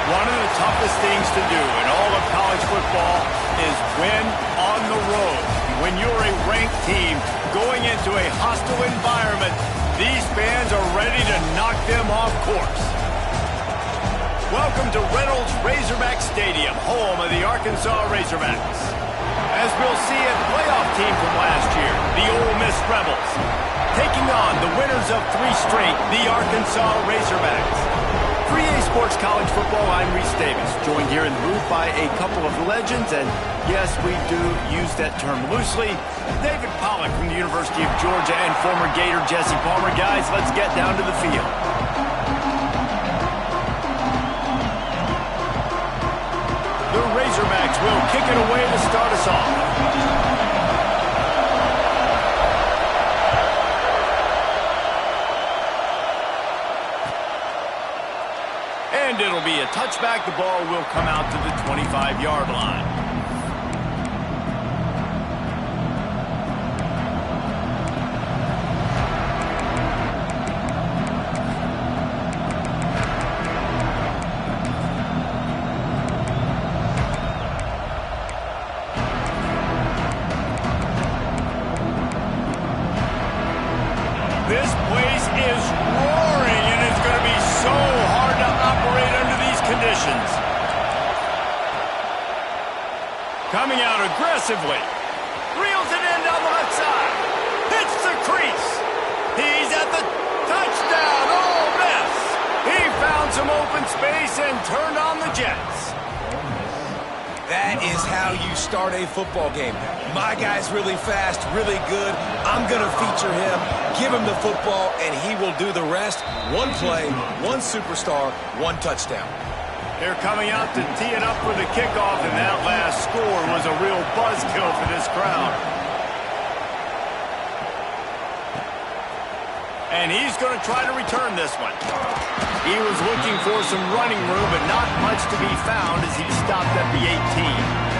One of the toughest things to do in all of college football is win on the road. When you're a ranked team going into a hostile environment, these fans are ready to knock them off course. Welcome to Reynolds Razorback Stadium, home of the Arkansas Razorbacks. As we'll see, a playoff team from last year, the Ole Miss Rebels, taking on the winners of 3 straight, the Arkansas Razorbacks. 3A Sports College Football, I'm Reese Davis, joined here in the booth by a couple of legends, and yes, we do use that term loosely. David Pollack from the University of Georgia and former Gator Jesse Palmer. Guys, let's get down to the field. The Razorbacks will kick it away to start us off. And it'll be a touchback. The ball will come out to the 25-yard line. This place is roaring, and it's going to be so hard to operate under these conditions. Coming out aggressively. Reels it in down the left side. Hits the crease. He's at the touchdown. Ole Miss. He found some open space and turned on the Jets. That is how you start a football game. My guy's really fast, really good. I'm going to feature him, give him the football, and he will do the rest. One play, one superstar, one touchdown. They're coming out to tee it up for the kickoff, and that last score was a real buzzkill for this crowd. And he's going to try to return this one. He was looking for some running room, but not much to be found as he stopped at the 18.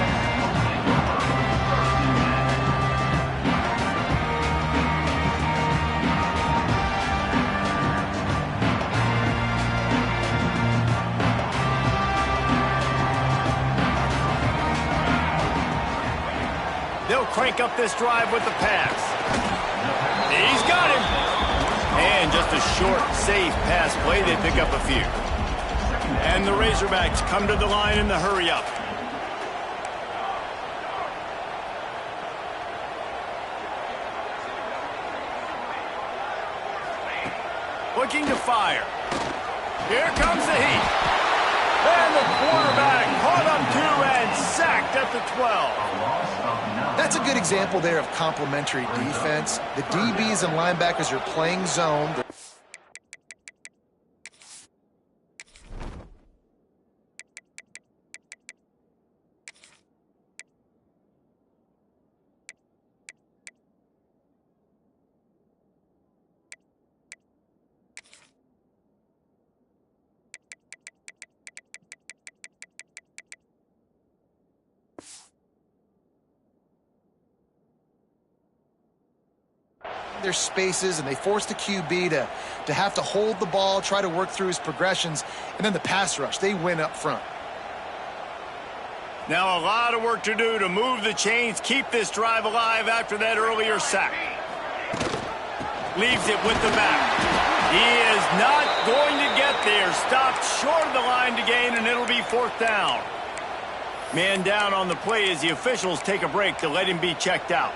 They'll crank up this drive with the pass. He's got him. And just a short, safe pass play. They pick up a few. And the Razorbacks come to the line in the hurry-up. Looking to fire. Here comes the heat. And the quarterback caught on 2 and sacked at the 12. That's a good example there of complementary defense. The DBs and linebackers are playing zone. Their spaces, and they force the QB to have to hold the ball, try to work through his progressions, and then the pass rush, they win up front. Now a lot of work to do to move the chains, keep this drive alive after that earlier sack. Leaves it with the back. He is not going to get there. Stopped short of the line to gain, and it'll be 4th down. Man down on the play as the officials take a break to let him be checked out.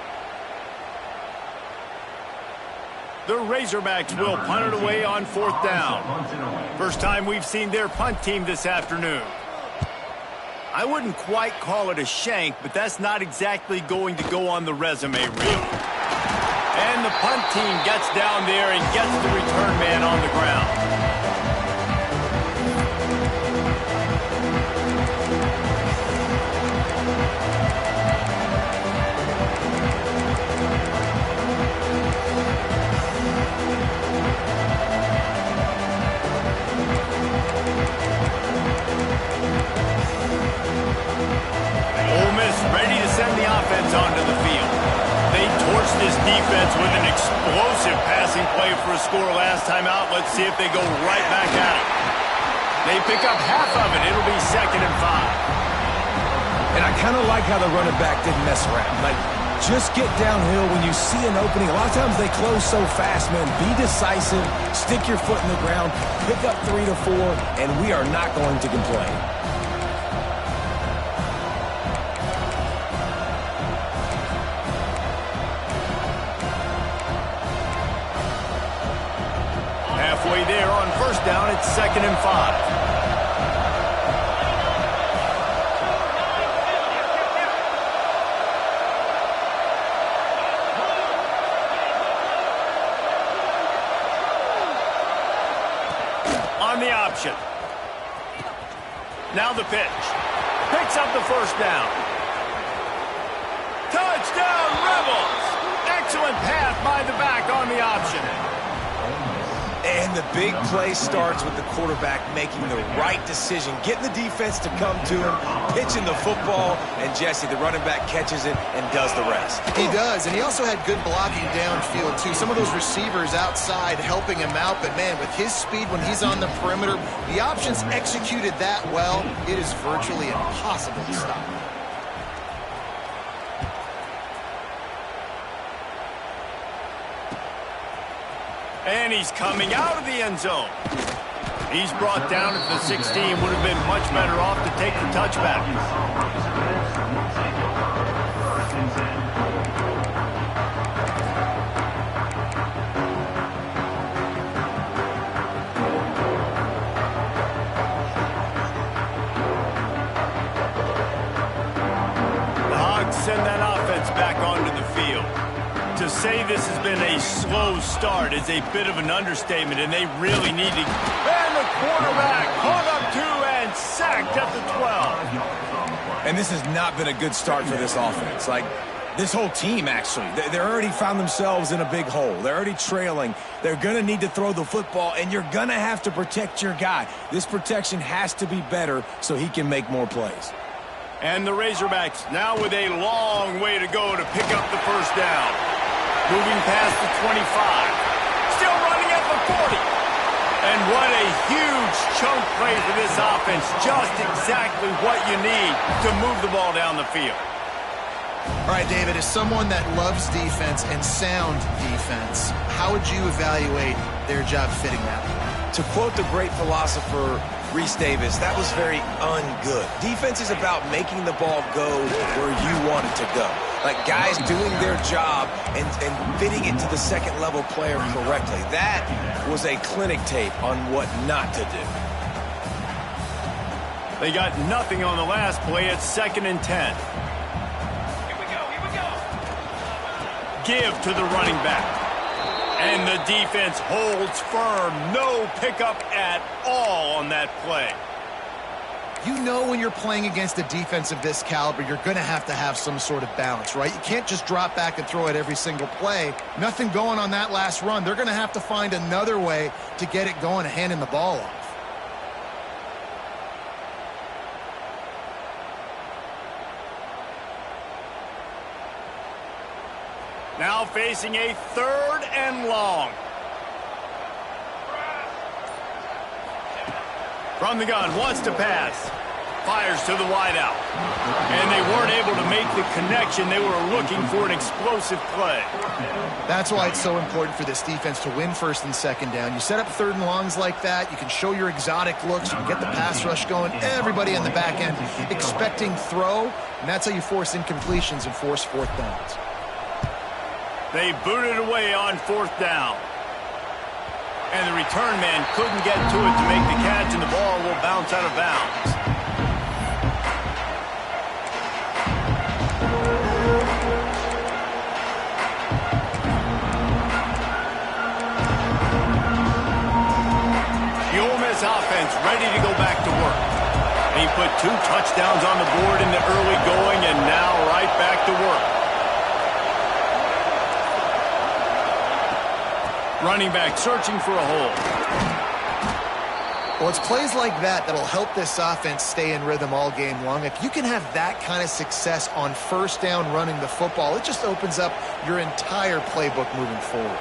The Razorbacks will punt it away on 4th down. First time we've seen their punt team this afternoon. I wouldn't quite call it a shank, but that's not exactly going to go on the resume reel. And the punt team gets down there and gets the return man on the ground. Onto the field. They torched this defense with an explosive passing play for a score last time out. Let's see if they go right back at it. They pick up half of it. It'll be 2nd and 5. And I kind of like how the running back didn't mess around. Like, just get downhill when you see an opening. A lot of times they close so fast, man. Be decisive, stick your foot in the ground, pick up 3 to 4, and we are not going to complain. Halfway there on 1st down, it's 2nd and 5. On the option. Now the pitch. Picks up the 1st down. Touchdown, Rebels! Excellent pass by the back on the option. And the big play starts with the quarterback making the right decision, getting the defense to come to him, pitching the football, and Jesse, the running back, catches it and does the rest. He does, and he also had good blocking downfield, too. Some of those receivers outside helping him out, but, man, with his speed when he's on the perimeter, the options executed that well, it is virtually impossible to stop. And he's coming out of the end zone. He's brought down at the 16. Would have been much better off to take the touchback. The Hogs send that offense back onto the field. To say this has been a slow start is a bit of an understatement, and they really need to... And the quarterback caught up 2 and sacked at the 12. And this has not been a good start for this offense. Like, this whole team, actually. They're already found themselves in a big hole. They're already trailing. They're going to need to throw the football, and you're going to have to protect your guy. This protection has to be better so he can make more plays. And the Razorbacks now with a long way to go to pick up the 1st down. Moving past the 25. Still running at the 40. And what a huge chunk play for this offense. Just exactly what you need to move the ball down the field. All right, David, as someone that loves defense and sound defense, how would you evaluate their job fitting that? To quote the great philosopher Reese Davis, that was very ungood. Defense is about making the ball go where you want it to go. Like guys doing their job and fitting it to the 2nd level player correctly. That was a clinic tape on what not to do. They got nothing on the last play. It's 2nd and 10. Here we go. Give to the running back. And the defense holds firm. No pickup at all on that play. You know when you're playing against a defense of this caliber, you're going to have some sort of balance, right? You can't just drop back and throw it every single play. Nothing going on that last run. They're going to have to find another way to get it going and handing the ball off. Now facing a 3rd and long. From the gun, wants to pass. Fires to the wideout. And they weren't able to make the connection. They were looking for an explosive play. That's why it's so important for this defense to win 1st and 2nd down. You set up 3rd and longs like that. You can show your exotic looks. You can get the pass rush going. Everybody on the back end expecting throw. And that's how you force incompletions and force 4th downs. They booted away on 4th down. And the return man couldn't get to it to make the catch, and the ball will bounce out of bounds. The Ole Miss offense ready to go back to work. He put 2 touchdowns on the board in the early going, and now right back to work. Running back searching for a hole. Well, it's plays like that that'll help this offense stay in rhythm all game long. If you can have that kind of success on 1st down running the football, it just opens up your entire playbook moving forward.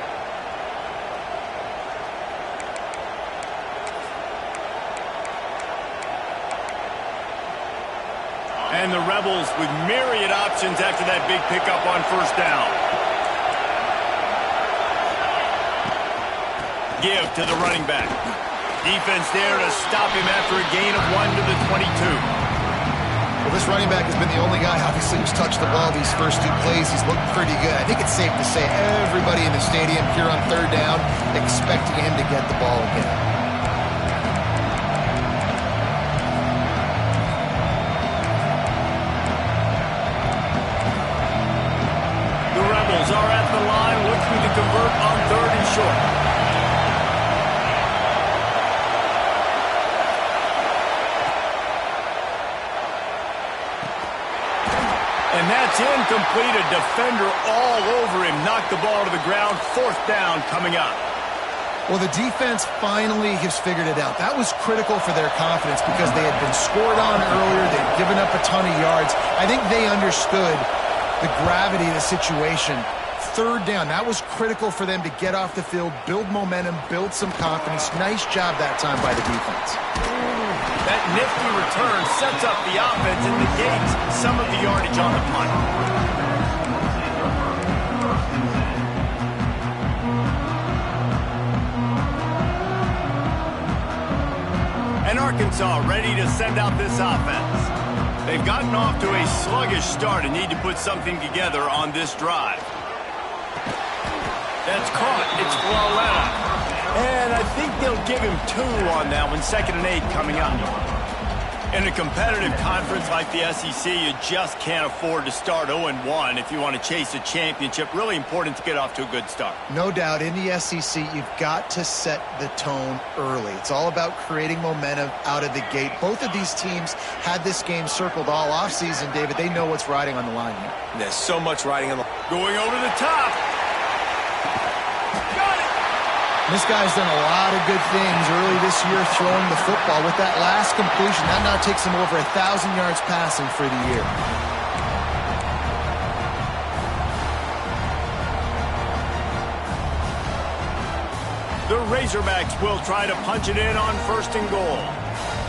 And the Rebels with myriad options after that big pickup on first down. Give to the running back. Defense there to stop him after a gain of 1 to the 22. Well, this running back has been the only guy, obviously, who's touched the ball these first 2 plays. He's looked pretty good. I think it's safe to say everybody in the stadium here on third down expecting him to get the ball again. The Rebels are at the line looking to convert on 3rd and short. And that's incomplete. A defender all over him. Knocked the ball to the ground. 4th down coming up. Well, the defense finally has figured it out. That was critical for their confidence because they had been scored on earlier. They had given up a ton of yards. I think they understood the gravity of the situation. 3rd down, that was critical for them to get off the field, build momentum, build some confidence. Nice job that time by the defense. That nifty return sets up the offense and negates some of the yardage on the punt. And Arkansas ready to send out this offense. They've gotten off to a sluggish start and need to put something together on this drive. That's caught. It's Flawletta. And I think they'll give him 2 on that one. 2nd and 8 coming up. In a competitive conference like the SEC, you just can't afford to start 0-1 if you want to chase a championship. Really important to get off to a good start. No doubt, in the SEC, you've got to set the tone early. It's all about creating momentum out of the gate. Both of these teams had this game circled all offseason, David. They know what's riding on the line here. There's so much riding on the line. Going over the top. This guy's done a lot of good things early this year throwing the football. With that last completion, that now takes him over 1,000 yards passing for the year. The Razorbacks will try to punch it in on 1st and goal.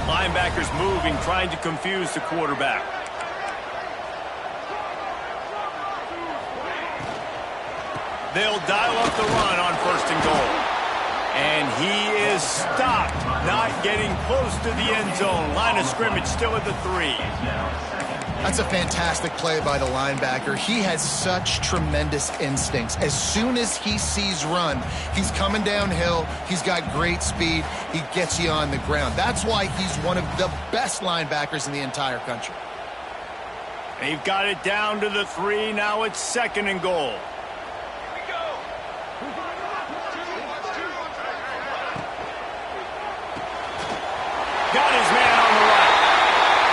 Linebackers moving, trying to confuse the quarterback. They'll dial up the run on 1st and goal. And he is stopped, not getting close to the end zone. Line of scrimmage still at the 3. That's a fantastic play by the linebacker. He has such tremendous instincts. As soon as he sees run, he's coming downhill. He's got great speed. He gets you on the ground. That's why he's one of the best linebackers in the entire country. They've got it down to the 3. Now it's 2nd and goal. Got his man on the right.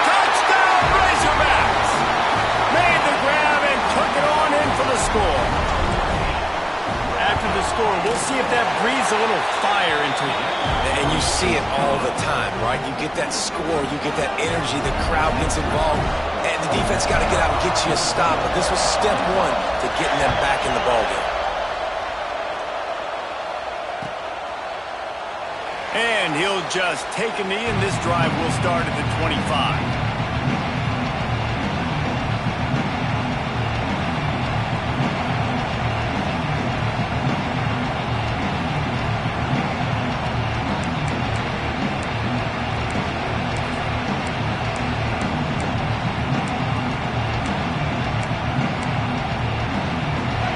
Touchdown, Razorbacks! Made the grab and took it on in for the score. After the score, we'll see if that breathes a little fire into him. And you see it all the time, right? You get that score, you get that energy, the crowd gets involved, and the defense got to get out and get you a stop. But this was step 1 to getting them back in the ballgame. And he'll just take a knee, and this drive will start at the 25.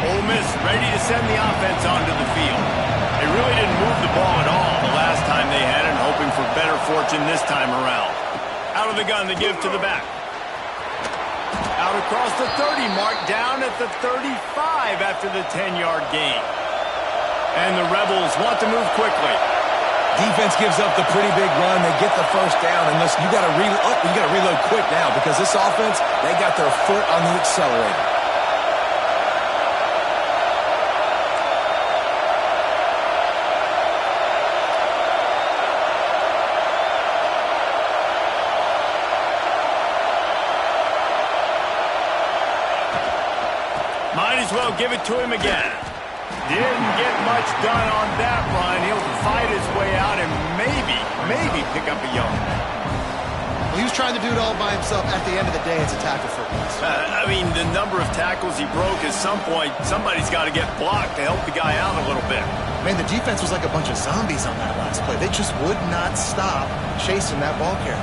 Ole Miss ready to send the offense onto the field. They really didn't move the ball at all the last time they had it, hoping for better fortune this time around. Out of the gun, the give to the back. Out across the 30 mark, down at the 35 after the 10-yard gain. And the Rebels want to move quickly. Defense gives up the pretty big run. They get the 1st down, and listen, you got to reload quick now because this offense, they got their foot on the accelerator. Might as well give it to him again. Didn't get much done on that run. He'll fight his way out and maybe pick up a yard. He was trying to do it all by himself. At the end of the day, it's a tackle for loss. I mean, the number of tackles he broke, at some point, somebody's got to get blocked to help the guy out a little bit. Man, the defense was like a bunch of zombies on that last play. They just would not stop chasing that ball carrier.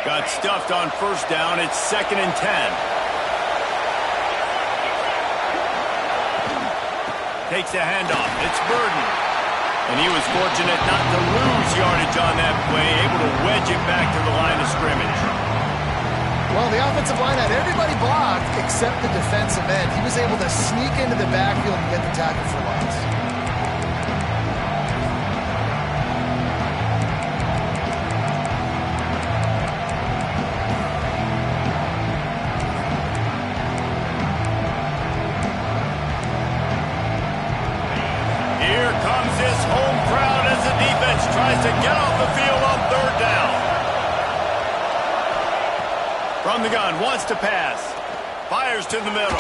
Got stuffed on first down. It's 2nd and 10. Takes a handoff. It's Burden. And he was fortunate not to lose yardage on that play, able to wedge it back to the line of scrimmage. Well, the offensive line had everybody blocked except the defensive end. He was able to sneak into the backfield and get the tackle for loss. Tries to get off the field on 3rd down. From the gun, wants to pass. Fires to the middle.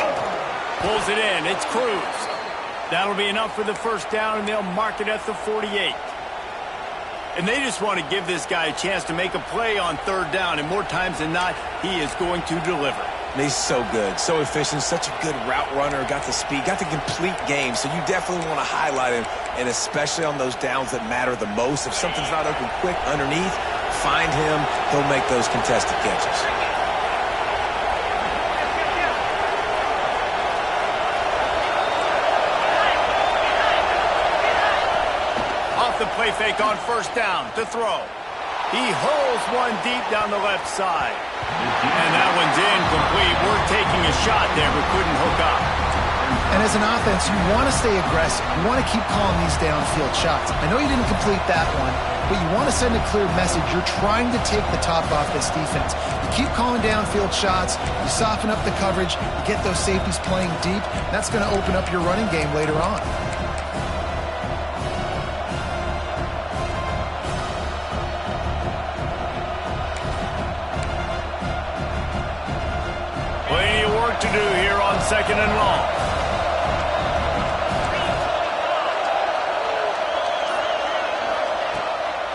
Pulls it in. It's Cruz. That'll be enough for the first down, and they'll mark it at the 48. And they just want to give this guy a chance to make a play on 3rd down, and more times than not, he is going to deliver. And he's so good, so efficient, such a good route runner, got the speed, got the complete game, so you definitely want to highlight him, and especially on those downs that matter the most. If something's not open quick underneath, find him, he'll make those contested catches. Off the play fake on first down to throw. He hurls one deep down the left side. And that one's incomplete. We're taking a shot there, but couldn't hook up. And as an offense, you want to stay aggressive. You want to keep calling these downfield shots. I know you didn't complete that one, but you want to send a clear message. You're trying to take the top off this defense. You keep calling downfield shots. You soften up the coverage. You get those safeties playing deep. That's going to open up your running game later on. To do here on 2nd and long.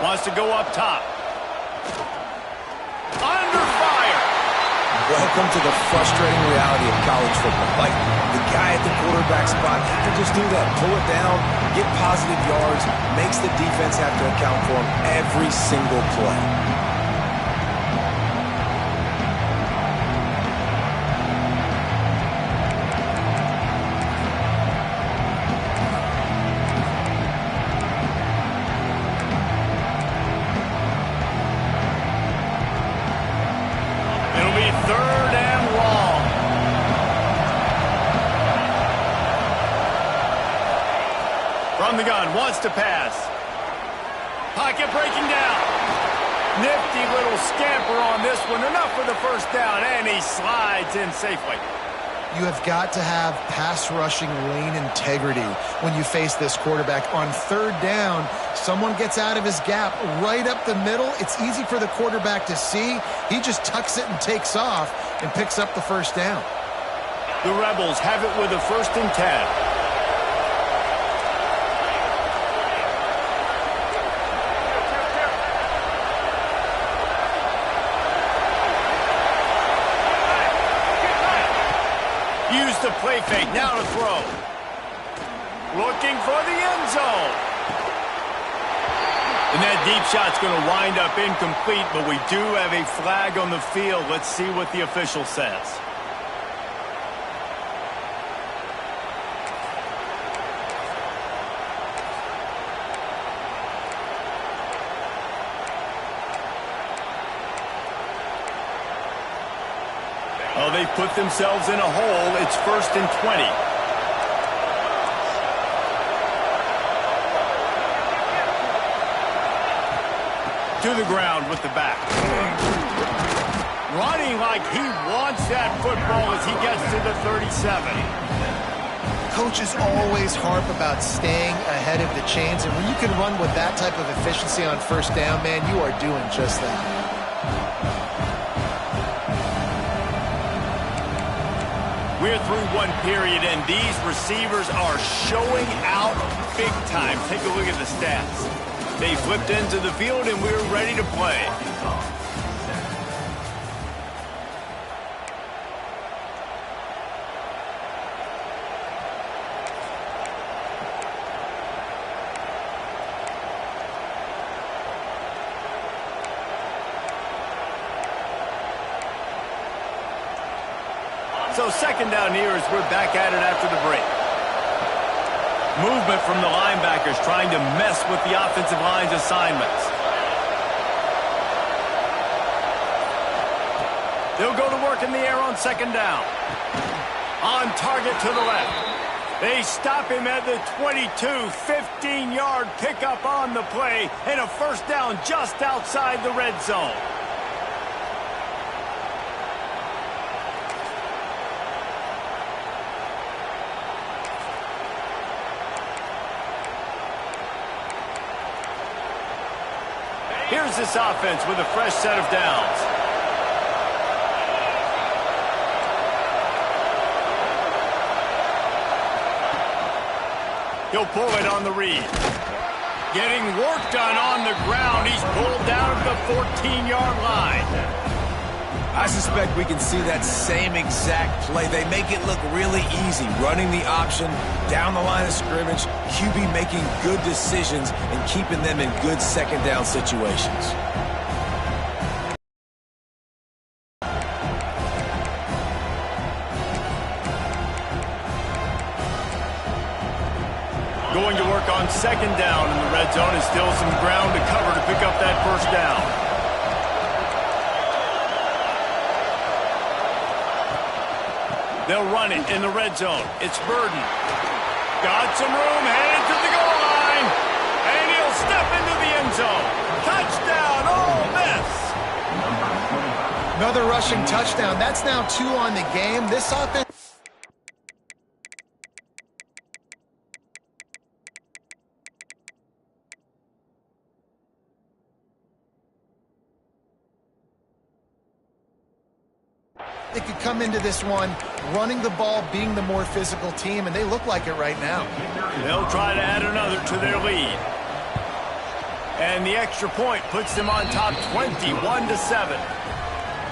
Wants to go up top. Under fire. Welcome to the frustrating reality of college football. Like, the guy at the quarterback spot, he can just do that. Pull it down, get positive yards, makes the defense have to account for him every single play. From the gun, wants to pass. Pocket breaking down. Nifty little scamper on this one. Enough for the first down, and he slides in safely. You have got to have pass rushing lane integrity when you face this quarterback. On 3rd down, someone gets out of his gap right up the middle. It's easy for the quarterback to see. He just tucks it and takes off and picks up the first down. The Rebels have it with a 1st and 10. Use the play fake, now to throw. Looking for the end zone. And that deep shot's going to wind up incomplete, but we do have a flag on the field. Let's see what the official says. Well, they've put themselves in a hole. It's 1st and 20. To the ground with the back. Running like he wants that football as he gets to the 37. Coaches always harp about staying ahead of the chains, and when you can run with that type of efficiency on first down, man, you are doing just that. We're through one period, and these receivers are showing out big time. Take a look at the stats. They flipped into the field, and we're ready to play. So second down here as we're back at it after the break. Movement from the linebackers trying to mess with the offensive line's assignments. They'll go to work in the air on second down. On target to the left. They stop him at the 22, 15-yard pickup on the play, and a first down just outside the red zone. Here's this offense with a fresh set of downs. He'll pull it on the read. Getting work done on the ground. He's pulled down at the 14-yard line. I suspect we can see that same exact play. They make it look really easy, running the option down the line of scrimmage, QB making good decisions and keeping them in good second down situations. Going to work on second down in the red zone, and still some ground to cover to pick up that first down. They'll run it in the red zone. It's Burden. Got some room, headed to the goal line. And he'll step into the end zone. Touchdown, Ole Miss. Another rushing touchdown. That's now 2 on the game. This offense... They could come into this one running the ball, being the more physical team, and they look like it right now. They'll try to add another to their lead. And the extra point puts them on top 21-7.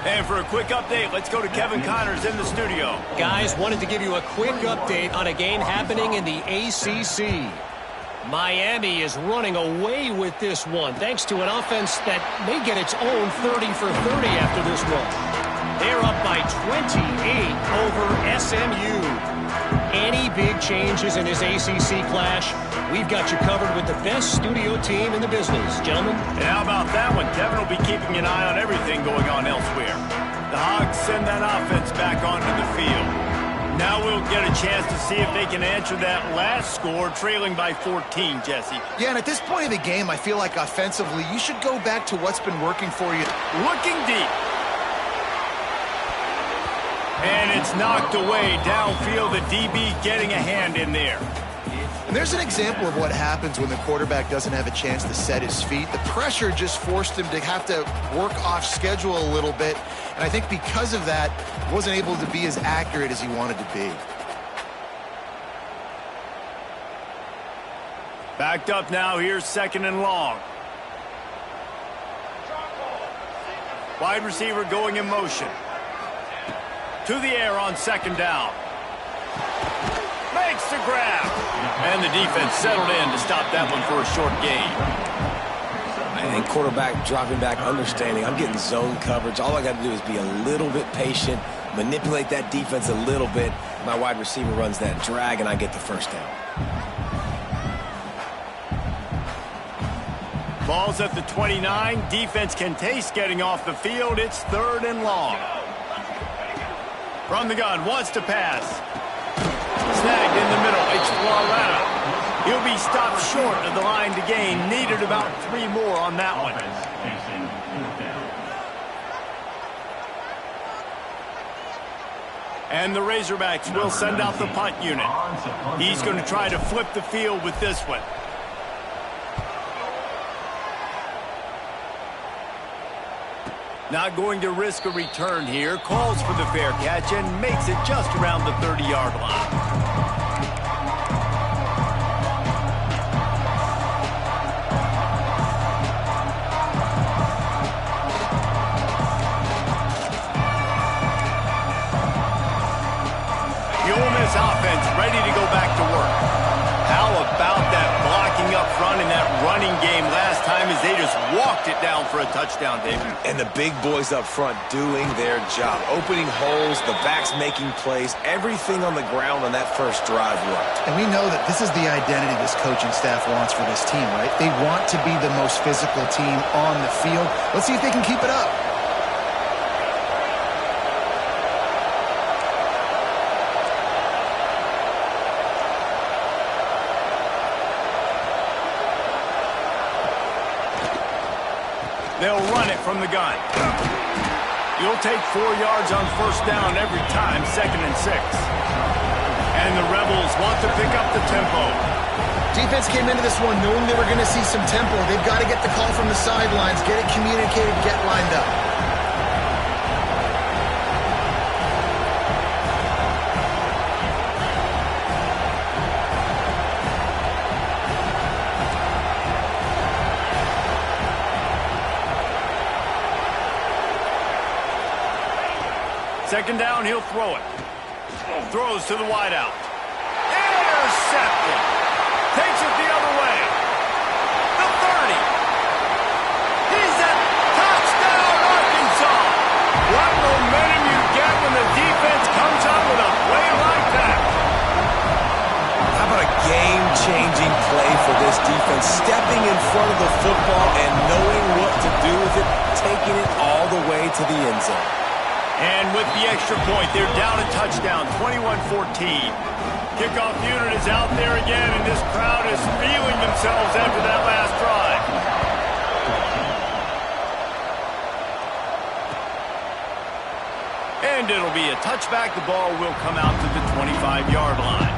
And for a quick update, let's go to Kevin Connors in the studio. Guys, wanted to give you a quick update on a game happening in the ACC. Miami is running away with this one, thanks to an offense that may get its own 30 for 30 after this one. They're up by 28 over SMU. Any big changes in this ACC clash, we've got you covered with the best studio team in the business, gentlemen. And how about that one? Kevin will be keeping an eye on everything going on elsewhere. The Hogs send that offense back onto the field. Now we'll get a chance to see if they can answer that last score, trailing by 14, Jesse. Yeah, and at this point of the game, I feel like offensively, you should go back to what's been working for you. Looking deep. And it's knocked away downfield. The DB getting a hand in there. And there's an example of what happens when the quarterback doesn't have a chance to set his feet. The pressure just forced him to have to work off schedule a little bit. And I think because of that, wasn't able to be as accurate as he wanted to be. Backed up now. Here's second and long. Wide receiver going in motion. To the air on second down. Makes the grab. And the defense settled in to stop that one for a short gain. And quarterback dropping back, understanding I'm getting zone coverage. All I got to do is be a little bit patient, manipulate that defense a little bit. My wide receiver runs that drag, and I get the first down. Ball's at the 29. Defense can taste getting off the field. It's third and long. From the gun, wants to pass. Snagged in the middle, it's Floretta. He'll be stopped short of the line to gain. Needed about 3 more on that one. And the Razorbacks will send out the punt unit. He's going to try to flip the field with this one. Not going to risk a return here. Calls for the fair catch and makes it just around the 30-yard line. Offense ready to go back to work. How about that blocking up front in that running game last time as they just walked it down for a touchdown, David? And the big boys up front doing their job. Opening holes, the backs making plays, everything on the ground on that first drive worked. And we know that this is the identity this coaching staff wants for this team, right? They want to be the most physical team on the field. Let's see if they can keep it up. They'll run it from the gun. You'll take 4 yards on first down every time, 2nd and 6. And the Rebels want to pick up the tempo. Defense came into this one knowing they were going to see some tempo. They've got to get the call from the sidelines, get it communicated, get lined up. Second down, he'll throw it. Throws to the wideout. Intercepted. Takes it the other way. The 30. He's at touchdown, Arkansas. What momentum you get when the defense comes up with a play like that. How about a game-changing play for this defense? Stepping in front of the football and knowing what to do with it, taking it all the way to the end zone. And with the extra point, they're down a touchdown, 21-14. Kickoff unit is out there again, and this crowd is feeling themselves after that last drive. And it'll be a touchback. The ball will come out to the 25-yard line.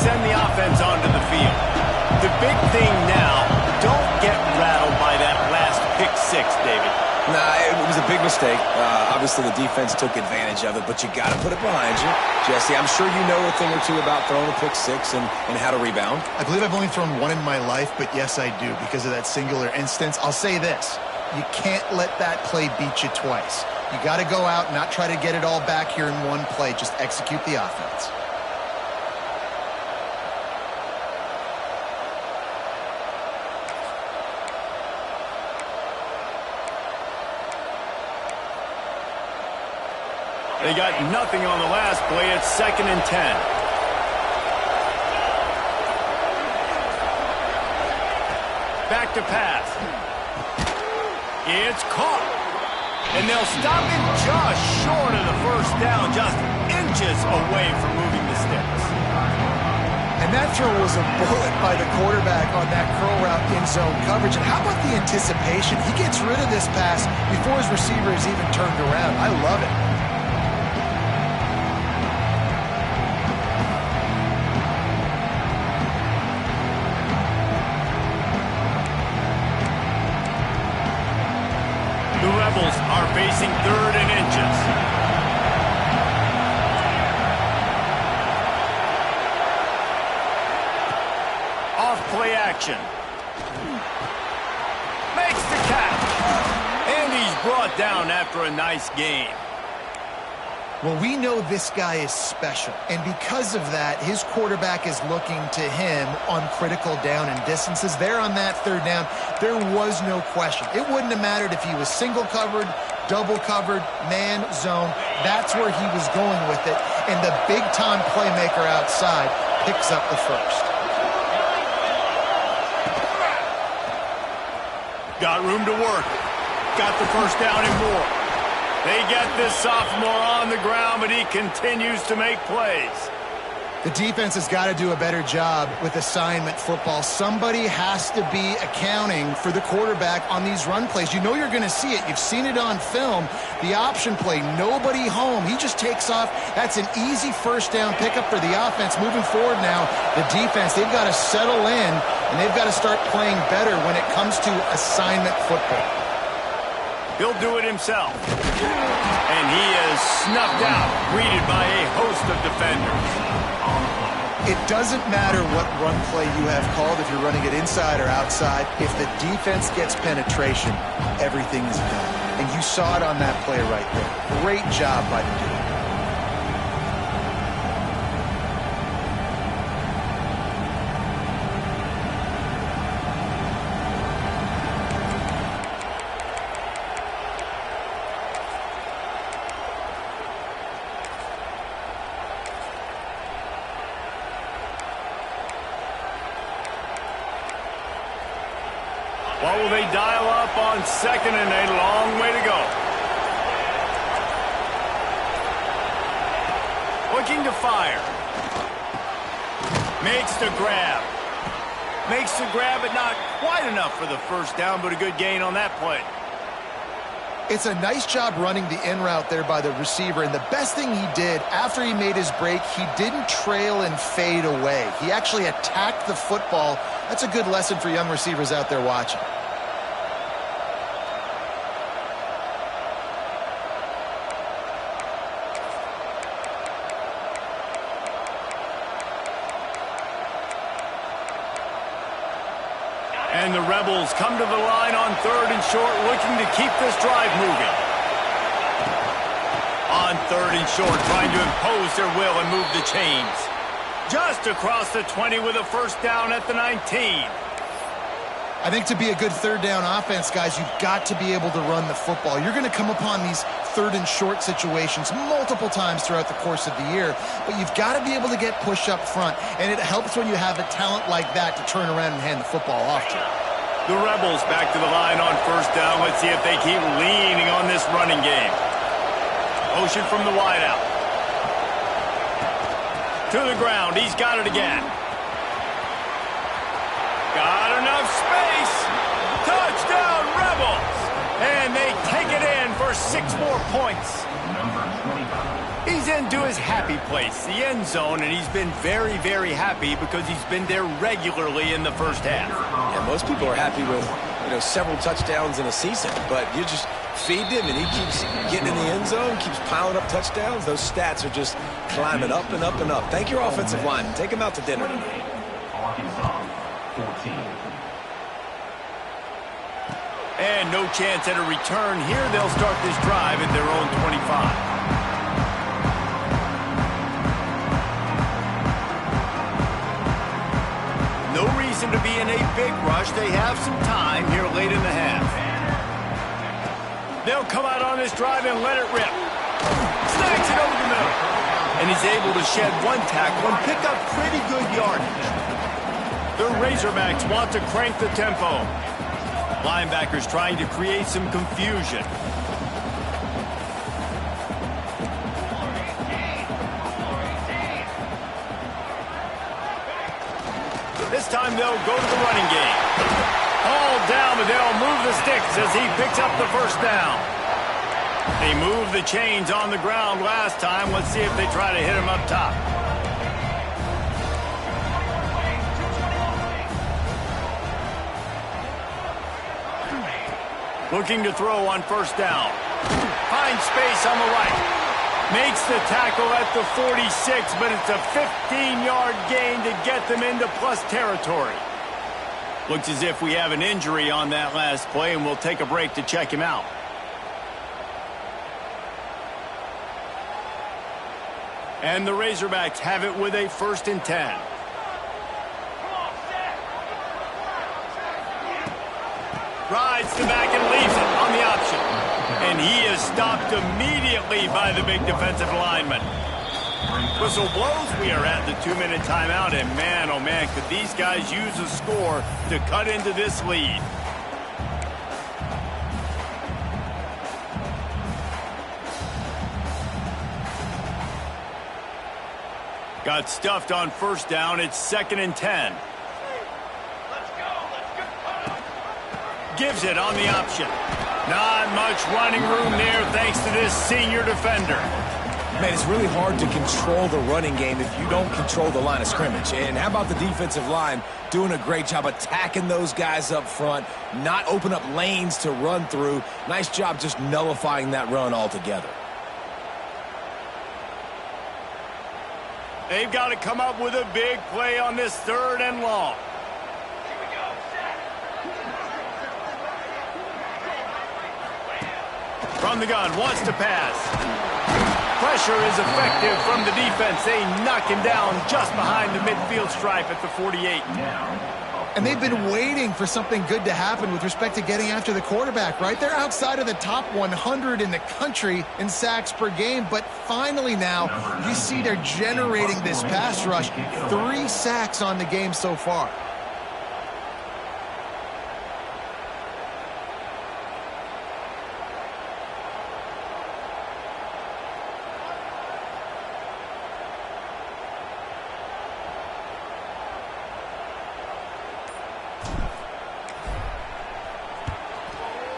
Send the offense onto the field. The big thing now, don't get rattled by that last pick six, David. Nah, it was a big mistake. Obviously, the defense took advantage of it, but you got to put it behind you. Jesse, I'm sure you know a thing or two about throwing a pick six and how to rebound. I believe I've only thrown one in my life, but yes, I do, because of that singular instance. I'll say this. You can't let that play beat you twice. You got to go out and not try to get it all back here in one play. Just execute the offense. They got nothing on the last play. It's 2nd and 10. Back to pass. It's caught. And they'll stop it just short of the first down, just inches away from moving the sticks. And that throw was a bullet by the quarterback on that curl route in zone coverage. And how about the anticipation? He gets rid of this pass before his receiver is even turned around. I love it. The Rebels are facing 3rd and inches. Off play action. Makes the catch. And he's brought down after a nice gain. Well, we know this guy is special, and because of that, his quarterback is looking to him on critical down and distances. There on that 3rd down, there was no question. It wouldn't have mattered if he was single covered, double covered, man, zone. That's where he was going with it, and the big-time playmaker outside picks up the first. Got room to work. Got the first down and more. They get this sophomore on the ground, but he continues to make plays. The defense has got to do a better job with assignment football. Somebody has to be accounting for the quarterback on these run plays. You know you're going to see it. You've seen it on film. The option play, nobody home. He just takes off. That's an easy first down pickup for the offense. Moving forward now, the defense, they've got to settle in, and they've got to start playing better when it comes to assignment football. He'll do it himself. And he is snuffed out, greeted by a host of defenders. It doesn't matter what run play you have called, if you're running it inside or outside. If the defense gets penetration, everything is done. And you saw it on that play right there. Great job by the dude. What will they dial up on second and a long way to go? Looking to fire. Makes the grab. Makes the grab, but not quite enough for the first down, but a good gain on that play. It's a nice job running the in route there by the receiver, and the best thing he did after he made his break, he didn't trail and fade away. He actually attacked the football. That's a good lesson for young receivers out there watching. And the Rebels come to the line on third and short, looking to keep this drive moving. On third and short, trying to impose their will and move the chains. Just across the 20 with a first down at the 19. I think to be a good third down offense, guys, you've got to be able to run the football. You're going to come upon these third and short situations multiple times throughout the course of the year, but you've got to be able to get push up front, and it helps when you have a talent like that to turn around and hand the football off to. The Rebels back to the line on first down. Let's see if they keep leaning on this running game. Motion from the wideout. To the ground. He's got it again. Got enough space. Touchdown, Rebels. And they take it in for 6 more points. He's into his happy place, the end zone, and he's been very, very happy because he's been there regularly in the first half. Yeah, most people are happy with, several touchdowns in a season, but you just feed him and he keeps getting in the end zone, keeps piling up touchdowns. Those stats are just climbing up and up and up. Thank your offensive lineman. Take him out to dinner tonight. Arkansas, 14. And no chance at a return here. They'll start this drive at their own 25. No reason to be in a big rush. They have some time here late in the half. They'll come out on this drive and let it rip. Snacks it over the middle. And he's able to shed one tackle and pick up pretty good yardage. The Razorbacks want to crank the tempo. Linebackers trying to create some confusion. This time they'll go to the running game. All down, but they'll move the sticks as he picks up the first down. They moved the chains on the ground last time. Let's see if they try to hit him up top. Looking to throw on first down. Finds space on the right. Makes the tackle at the 46, but it's a 15-yard gain to get them into plus territory. Looks as if we have an injury on that last play, and we'll take a break to check him out. And the Razorbacks have it with a 1st and 10. Rides to back and leaves it on the option. And he is stopped immediately by the big defensive lineman. Whistle blows. We are at the 2-minute timeout. And man, oh man, could these guys use a score to cut into this lead. Got stuffed on first down. It's 2nd and 10. Gives it on the option. Not much running room there thanks to this senior defender. Man, it's really hard to control the running game if you don't control the line of scrimmage. And how about the defensive line doing a great job attacking those guys up front, not open up lanes to run through. Nice job just nullifying that run altogether. They've got to come up with a big play on this 3rd and long. From the gun, wants to pass. Pressure is effective from the defense. They knock him down just behind the midfield stripe at the 48. And they've been waiting for something good to happen with respect to getting after the quarterback, right? They're outside of the top 100 in the country in sacks per game, but finally now you see they're generating this pass rush. 3 sacks on the game so far.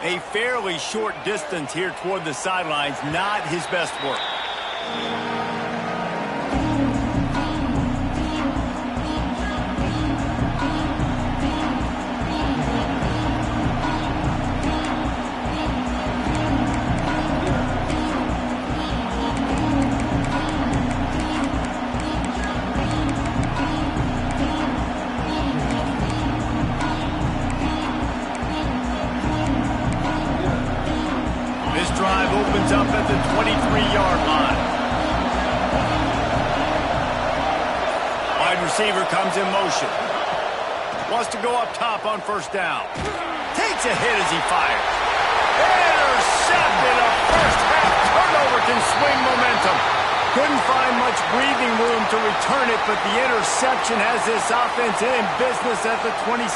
A fairly short distance here toward the sidelines, not his best work. Up at the 23-yard line. Wide receiver comes in motion. Wants to go up top on first down. Takes a hit as he fires. Intercepted. A first-half turnover can swing momentum. Couldn't find much breathing room to return it, but the interception has this offense in business at the 27.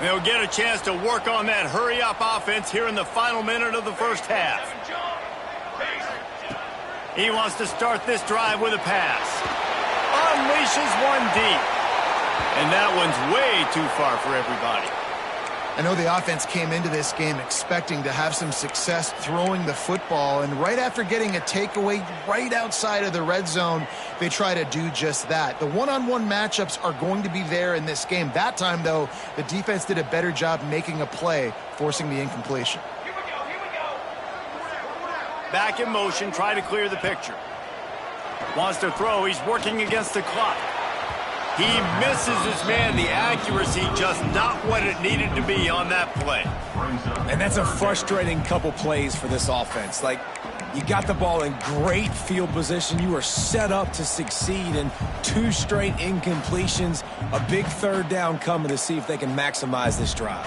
They'll get a chance to work on that hurry-up offense here in the final minute of the first half. He wants to start this drive with a pass. Unleashes one deep. And that one's way too far for everybody. I know the offense came into this game expecting to have some success throwing the football, and right after getting a takeaway right outside of the red zone, they try to do just that. The one-on-one matchups are going to be there in this game. That time, though, the defense did a better job making a play, forcing the incompletion. Back in motion, try to clear the picture. Wants to throw, he's working against the clock. He misses his man. The accuracy just not what it needed to be on that play. And that's a frustrating couple plays for this offense. Like, you got the ball in great field position. You are set up to succeed, and 2 straight incompletions. A big 3rd down coming to see if they can maximize this drive.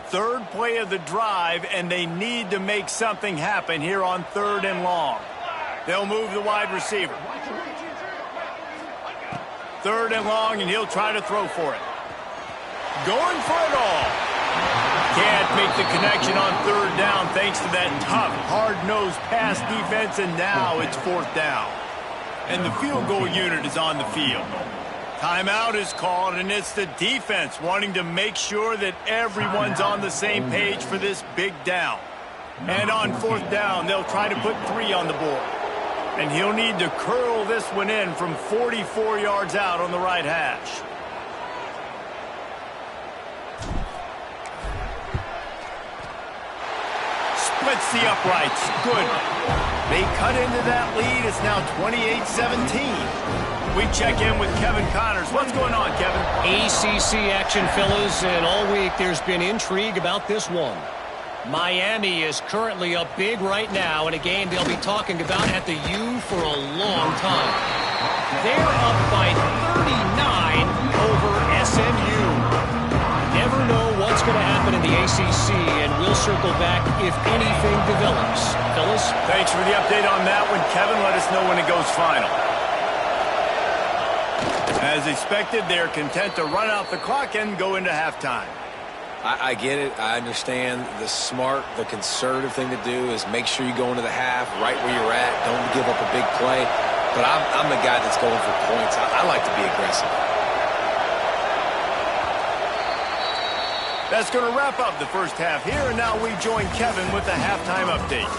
Third play of the drive, and they need to make something happen here on 3rd and long. They'll move the wide receiver. 3rd and long, and he'll try to throw for it. Going for it all. Can't make the connection on 3rd down thanks to that tough, hard-nosed pass defense, and now it's 4th down. And the field goal unit is on the field. Timeout is called, and it's the defense wanting to make sure that everyone's on the same page for this big down. And on 4th down, they'll try to put 3 on the board. And he'll need to curl this one in from 44 yards out on the right hash. Splits the uprights. Good. They cut into that lead. It's now 28-17. We check in with Kevin Connors. What's going on, Kevin? ACC action, fellas, and all week there's been intrigue about this one. Miami is currently up big right now in a game they'll be talking about at the U for a long time. They're up by 39 over SMU. Never know what's going to happen in the the ACC, and we'll circle back if anything develops. Phyllis? Thanks for the update on that one, Kevin. Let us know when it goes final. As expected, they're content to run out the clock and go into halftime. I get it. I understand the smart, the conservative thing to do is make sure you go into the half right where you're at. Don't give up a big play. But I'm the guy that's going for points. I like to be aggressive. That's going to wrap up the first half here, and now we join Kevin with the halftime update.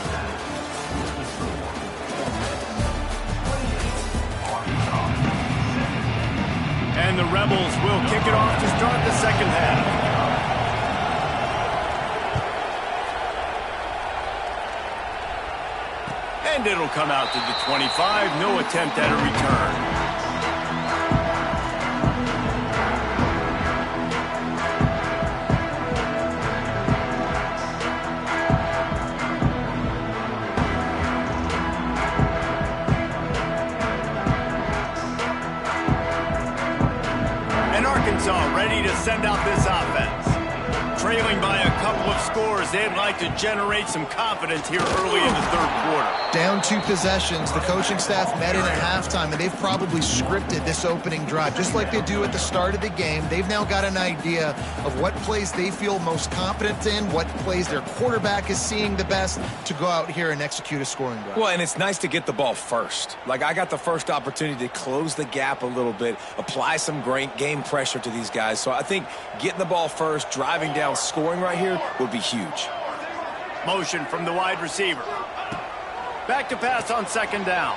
And the Rebels will kick it off to start the second half. And it'll come out to the 25. No attempt at a return. And Arkansas ready to send out this offense. Trailing by a couple of scores, they'd like to generate some confidence here early in the third quarter. Down 2 possessions. The coaching staff met in at halftime, and they've probably scripted this opening drive. Just like they do at the start of the game, they've now got an idea of what plays they feel most confident in, what plays their quarterback is seeing the best to go out here and execute a scoring drive. Well, and it's nice to get the ball first. Like, I got the first opportunity to close the gap a little bit, apply some great game pressure to these guys. So I think getting the ball first, driving down, scoring right here would be huge. Motion from the wide receiver. Back to pass on second down.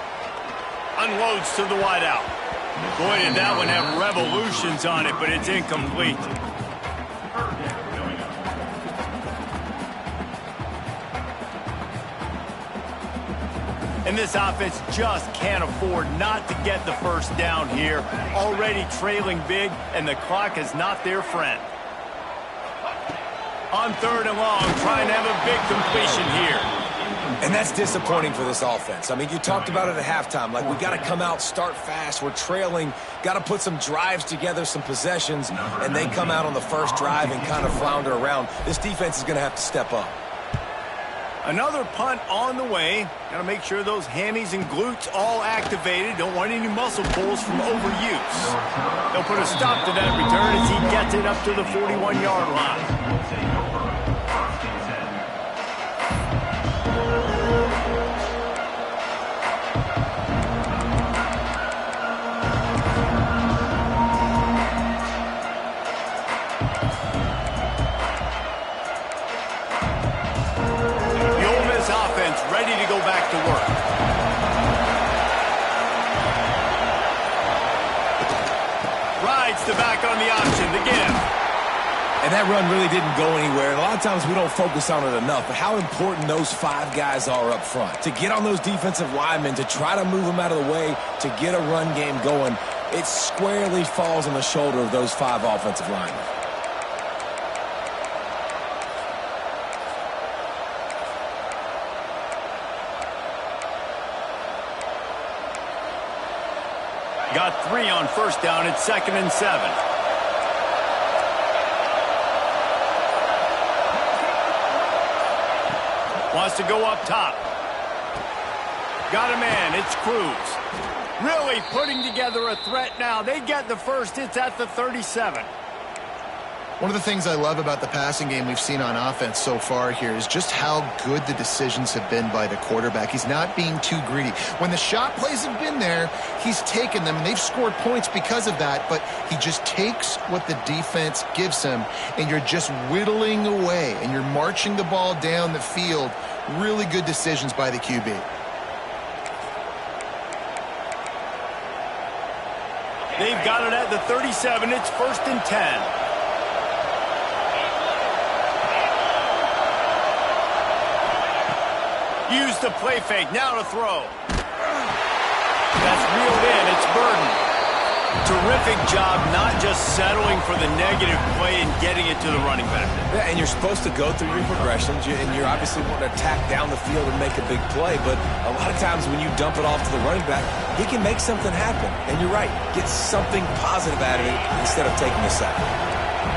Unloads to the wide out. Boy, did that one have revolutions on it, but it's incomplete. And this offense just can't afford not to get the first down here. Already trailing big, and the clock is not their friend. On third and long, trying to have a big completion here. And that's disappointing for this offense. I mean, you talked about it at halftime. Like, we got to come out, start fast. We're trailing. Got to put some drives together, some possessions, and they come out on the first drive and kind of flounder around. This defense is going to have to step up. Another punt on the way. Got to make sure those hammies and glutes all activated. Don't want any muscle pulls from overuse. They'll put a stop to that return as he gets it up to the 41-yard line. Ready to go back to work. Rides the back on the option, the give. And that run really didn't go anywhere. And a lot of times we don't focus on it enough, but how important those 5 guys are up front. To get on those defensive linemen, to try to move them out of the way, to get a run game going, it squarely falls on the shoulder of those 5 offensive linemen. Got 3 on first down. It's 2nd and 7. Wants to go up top. Got a man. It's Cruz. Really putting together a threat now. They get the first. It's at the 37. One of the things I love about the passing game we've seen on offense so far here is just how good the decisions have been by the quarterback. He's not being too greedy. When the shot plays have been there, he's taken them, and they've scored points because of that, but he just takes what the defense gives him, and you're just whittling away, and you're marching the ball down the field. Really good decisions by the QB. They've got it at the 37. It's 1st and 10. Use the play fake. Now to throw. That's reeled in. It's Burden. Terrific job not just settling for the negative play and getting it to the running back. Yeah, and you're supposed to go through your progressions, and you're obviously wanting to attack down the field and make a big play, but a lot of times when you dump it off to the running back, he can make something happen. And you're right. Get something positive out of it instead of taking a sack.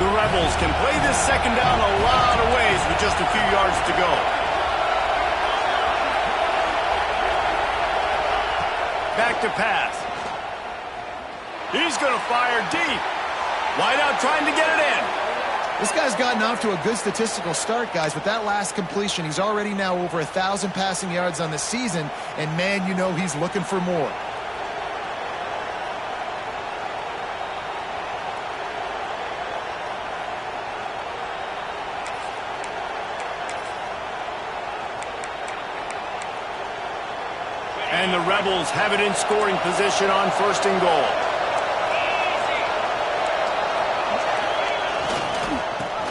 The Rebels can play this second down a lot of ways with just a few yards to go. Back to pass. He's going to fire deep. Wide out trying to get it in. This guy's gotten off to a good statistical start, guys. With that last completion, he's already now over 1,000 passing yards on the season, and man, you know he's looking for more. And the Rebels have it in scoring position on 1st and goal.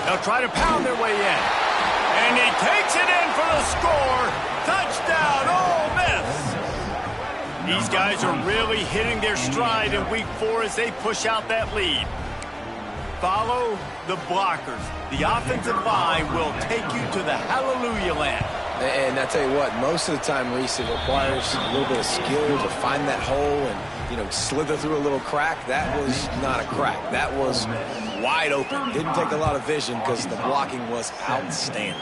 They'll try to pound their way in. And he takes it in for the score. Touchdown, Ole Miss. These guys are really hitting their stride in week 4 as they push out that lead. Follow the blockers. The offensive line will take you to the hallelujah land. And I tell you what, most of the time, Reese, it requires a little bit of skill to find that hole and, slither through a little crack. That was not a crack. That was wide open. Didn't take a lot of vision because the blocking was outstanding.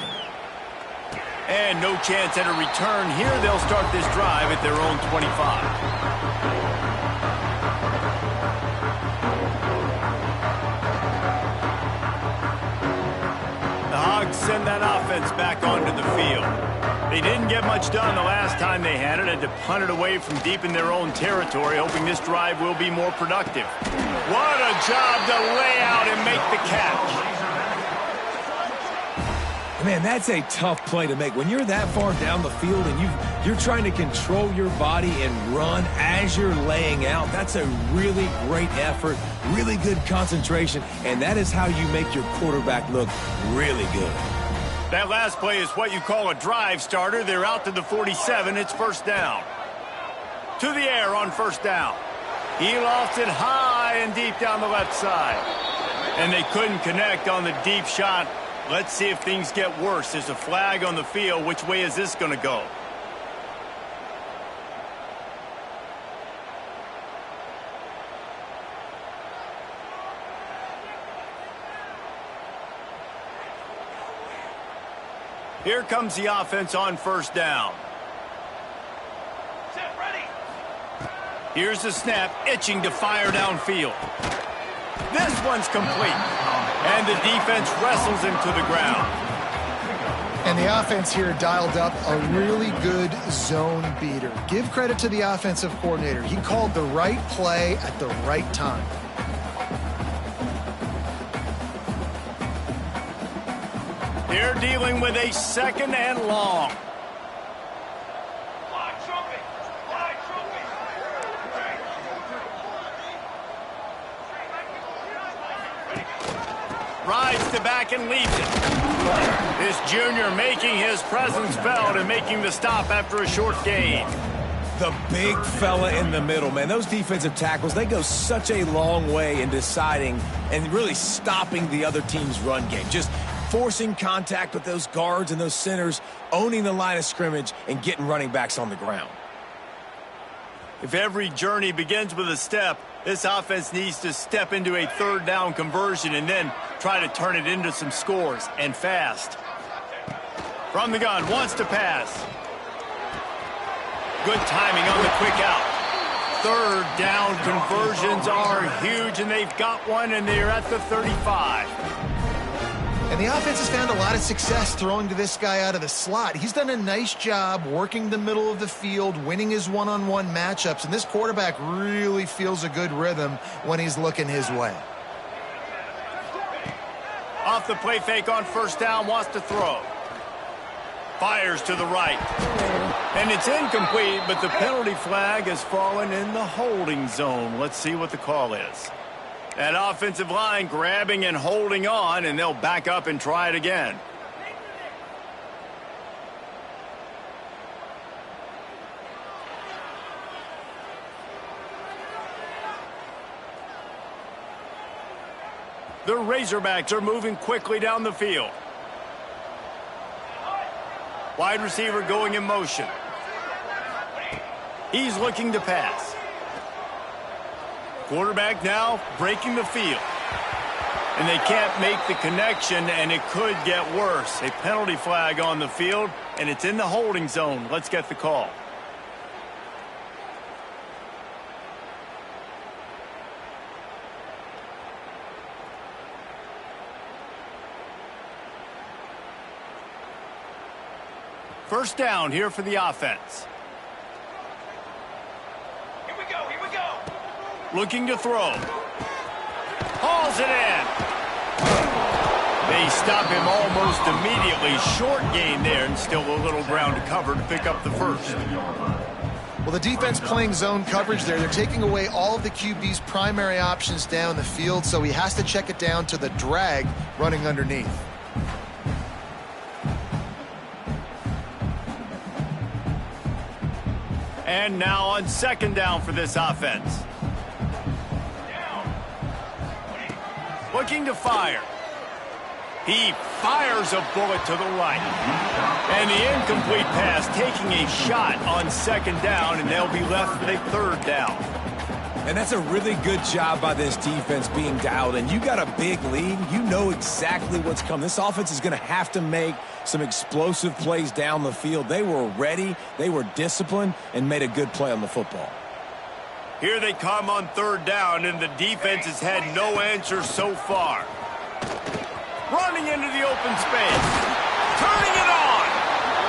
And no chance at a return here. They'll start this drive at their own 25. The Hogs send that offense back onto the field. They didn't get much done the last time they had it. Had to punt it away from deep in their own territory, hoping this drive will be more productive. What a job to lay out and make the catch. Man, that's a tough play to make. When you're that far down the field and you're trying to control your body and run as you're laying out, that's a really great effort, really good concentration, and that is how you make your quarterback look really good. That last play is what you call a drive starter. They're out to the 47. It's 1st down. To the air on 1st down. He lost it high and deep down the left side. And they couldn't connect on the deep shot. Let's see if things get worse. There's a flag on the field. Which way is this going to go? Here comes the offense on 1st down. Here's the snap, itching to fire downfield. This one's complete. And the defense wrestles him to the ground. And the offense here dialed up a really good zone beater. Give credit to the offensive coordinator. He called the right play at the right time. They're dealing with a 2nd and long. Rides to back and leads it. This junior making his presence felt and making the stop after a short gain. The big fella in the middle, man. Those defensive tackles, they go such a long way in deciding and really stopping the other team's run game. Just forcing contact with those guards and those centers, owning the line of scrimmage, and getting running backs on the ground. If every journey begins with a step, this offense needs to step into a 3rd down conversion and then try to turn it into some scores, and fast. From the gun, wants to pass. Good timing on the quick out. 3rd down conversions are huge, and they've got one, and they're at the 35. And the offense has found a lot of success throwing to this guy out of the slot. He's done a nice job working the middle of the field, winning his one-on-one matchups, and this quarterback really feels a good rhythm when he's looking his way. Off the play fake on 1st down, wants to throw. Fires to the right. And it's incomplete, but the penalty flag has fallen in the holding zone. Let's see what the call is. That offensive line grabbing and holding on, and they'll back up and try it again. The Razorbacks are moving quickly down the field. Wide receiver going in motion. He's looking to pass. Quarterback now breaking the field. And they can't make the connection, and it could get worse. A penalty flag on the field, and it's in the holding zone. Let's get the call. First down here for the offense. Here we go. Looking to throw. Hauls it in. They stop him almost immediately. Short gain there, and still a little ground to cover to pick up the first. Well, the defense playing zone coverage there. They're taking away all of the QB's primary options down the field, so he has to check it down to the drag running underneath. And now on second down for this offense. Looking to fire. He fires a bullet to the right. And the incomplete pass taking a shot on second down, and they'll be left with a third down. And that's a really good job by this defense being dialed in. You got a big lead. You know exactly what's coming. This offense is going to have to make some explosive plays down the field. They were ready, they were disciplined, and made a good play on the football. Here they come on third down, and the defense has had no answer so far. Running into the open space. Turning it on.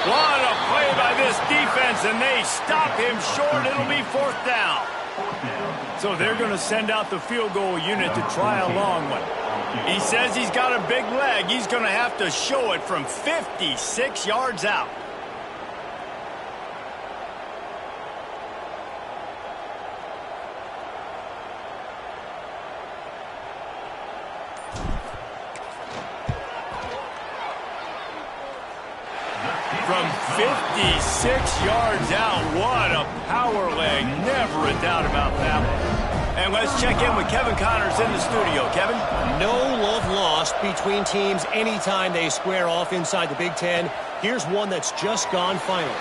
What a play by this defense, and they stop him short. It'll be fourth down. So they're going to send out the field goal unit to try a long one. He says he's got a big leg. He's going to have to show it from 56 yards out. From 56 yards out, what a power leg. Never a doubt about that one. And let's check in with Kevin Connors in the studio. Kevin? No love lost between teams anytime they square off inside the Big Ten. Here's one that's just gone final.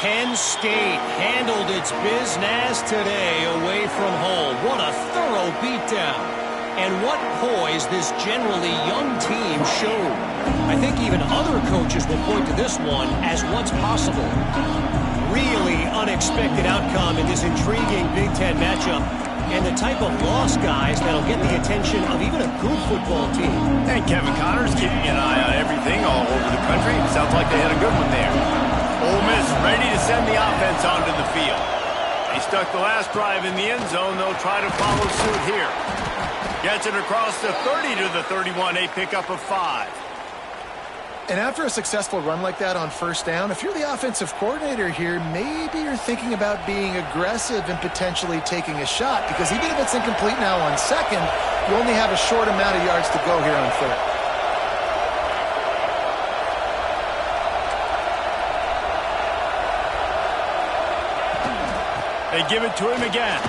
Penn State handled its business today away from home. What a thorough beatdown. And what poise this generally young team showed. I think even other coaches will point to this one as what's possible. Really unexpected outcome in this intriguing Big Ten matchup. And the type of loss, guys, that'll get the attention of even a good football team. And Kevin Connors keeping an eye on everything all over the country. Sounds like they had a good one there. Ole Miss ready to send the offense onto the field. They stuck the last drive in the end zone. They'll try to follow suit here. Gets it across the 30 to the 31, a pickup of 5. And after a successful run like that on first down, if you're the offensive coordinator here, maybe you're thinking about being aggressive and potentially taking a shot, because even if it's incomplete now on second, you only have a short amount of yards to go here on third. They give it to him again.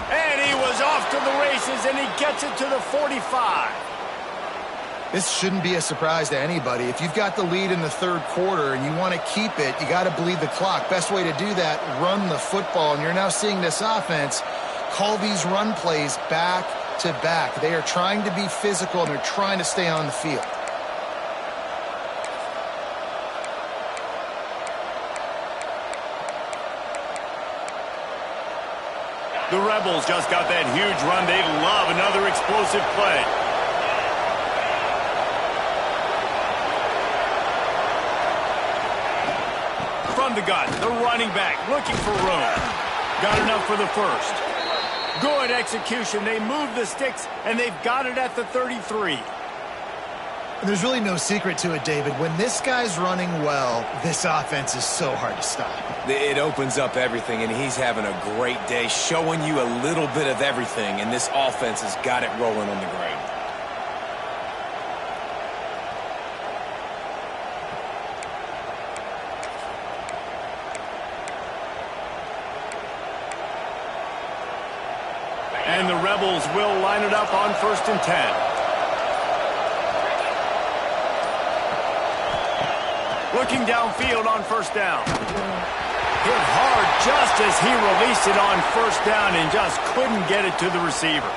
And he was off to the races, and he gets it to the 45. This shouldn't be a surprise to anybody. If you've got the lead in the third quarter and you want to keep it, you got to bleed the clock. Best way to do that, run the football. And you're now seeing this offense call these run plays back to back. They are trying to be physical, and they're trying to stay on the field. The Rebels just got that huge run. They love another explosive play. From the gun, the running back looking for room. Got enough for the first. Good execution. They move the sticks, and they've got it at the 33. And there's really no secret to it, David. When this guy's running well, this offense is so hard to stop. It opens up everything, and he's having a great day, showing you a little bit of everything, and this offense has got it rolling on the ground. And the Rebels will line it up on 1st and 10. Looking downfield on first down. Hit hard just as he released it on first down and just couldn't get it to the receiver.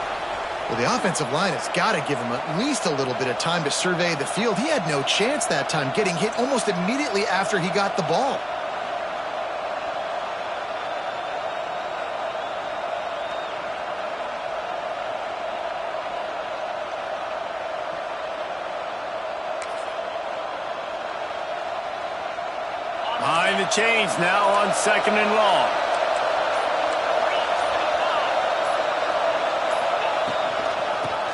Well, the offensive line has got to give him at least a little bit of time to survey the field. He had no chance that time, getting hit almost immediately after he got the ball. Behind the chains now on 2nd and long.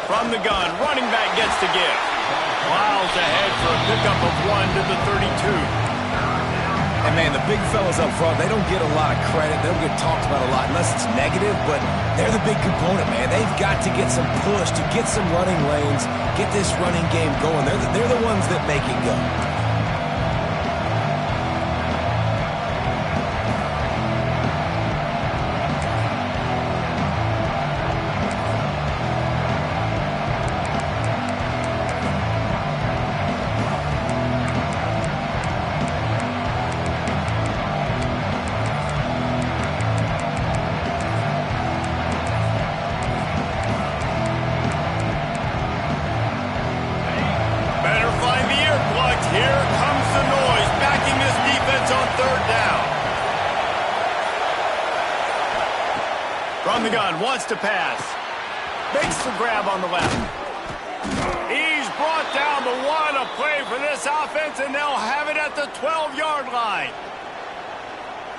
From the gun, running back gets to give. Miles ahead for a pickup of 1 to the 32. And, man, the big fellas up front, they don't get a lot of credit. They don't get talked about a lot unless it's negative, but they're the big component, man. They've got to get some push, to get some running lanes, get this running game going. They're the ones that make it go. Here comes the noise, backing this defense on 3rd down. From the gun, wants to pass. Makes the grab on the left. He's brought down the 1, a play for this offense, and they'll have it at the 12-yard line.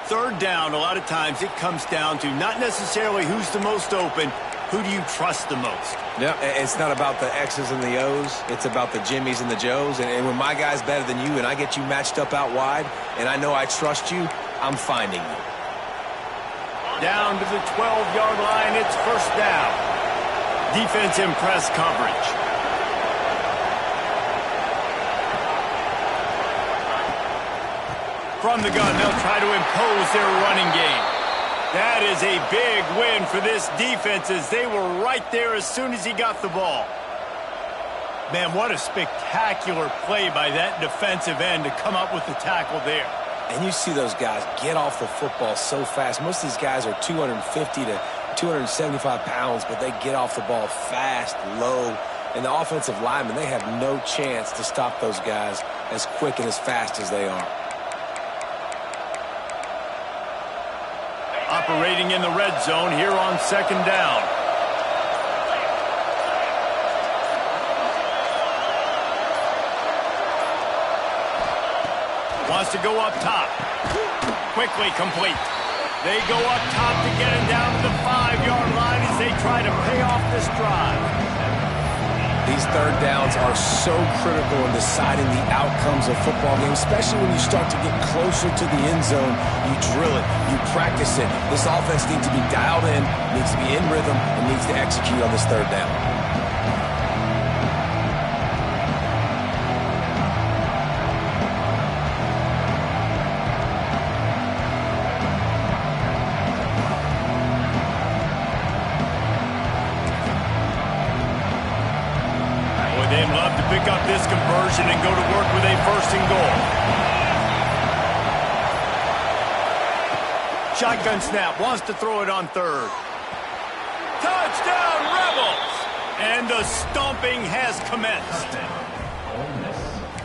3rd down, a lot of times it comes down to not necessarily who's the most open, who do you trust the most? Yeah, it's not about the X's and the O's. It's about the Jimmies and the Joes. And when my guy's better than you and I get you matched up out wide and I know I trust you, I'm finding you. Down to the 12-yard line, it's 1st down. Defense in press coverage. From the gun, they'll try to impose their running game. That is a big win for this defense as they were right there as soon as he got the ball. Man, what a spectacular play by that defensive end to come up with the tackle there. And you see those guys get off the football so fast. Most of these guys are 250 to 275 pounds, but they get off the ball fast, low. And the offensive linemen, they have no chance to stop those guys as quick and as fast as they are. Operating in the red zone here on 2nd down. Wants to go up top. Quickly complete. They go up top to get him down to the 5-yard line as they try to pay off this drive. These 3rd downs are so critical in deciding the outcomes of football games, especially when you start to get closer to the end zone. You drill it, you practice it. This offense needs to be dialed in, needs to be in rhythm, and needs to execute on this 3rd down. They'd love to pick up this conversion and go to work with a 1st and goal. Shotgun snap, wants to throw it on 3rd. Touchdown, Rebels! And the stomping has commenced.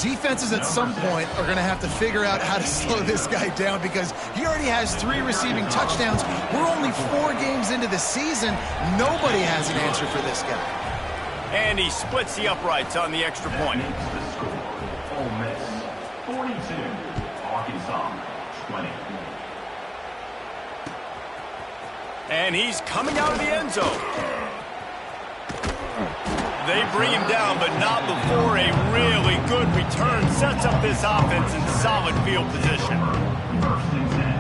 Defenses at some point are going to have to figure out how to slow this guy down because he already has 3 receiving touchdowns. We're only 4 games into the season. Nobody has an answer for this guy. And he splits the uprights on the extra point. Ole Miss 42, Arkansas 20. And he's coming out of the end zone. They bring him down, but not before a really good return sets up this offense in solid field position. 1st and 10.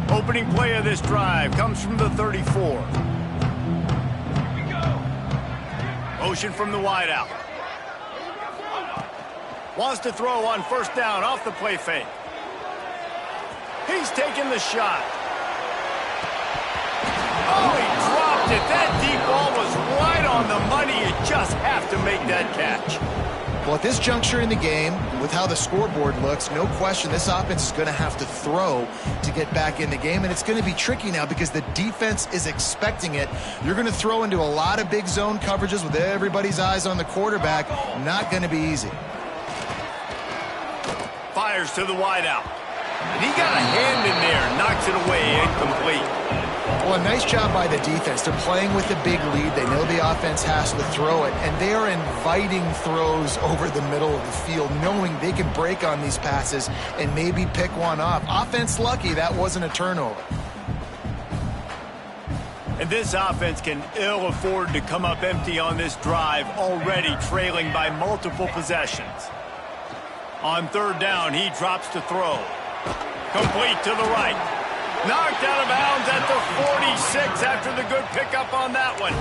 Opening play of this drive comes from the 34. Motion from the wideout. Wants to throw on 1st down off the play fake. He's taking the shot. Oh, he dropped it. That deep ball was right on the money. You just have to make that catch. Well, at this juncture in the game, with how the scoreboard looks, no question this offense is going to have to throw to get back in the game, and it's going to be tricky now because the defense is expecting it. You're going to throw into a lot of big zone coverages with everybody's eyes on the quarterback. Not going to be easy. Fires to the wideout. And he got a hand in there, knocks it away, incomplete. Well, a nice job by the defense. They're playing with a big lead. They know the offense has to throw it, and they are inviting throws over the middle of the field, knowing they can break on these passes and maybe pick one off. Offense lucky that wasn't a turnover. And this offense can ill afford to come up empty on this drive, already trailing by multiple possessions. On third down, he drops to throw. Complete to the right. Knocked out of bounds at the 46 after the good pickup on that one.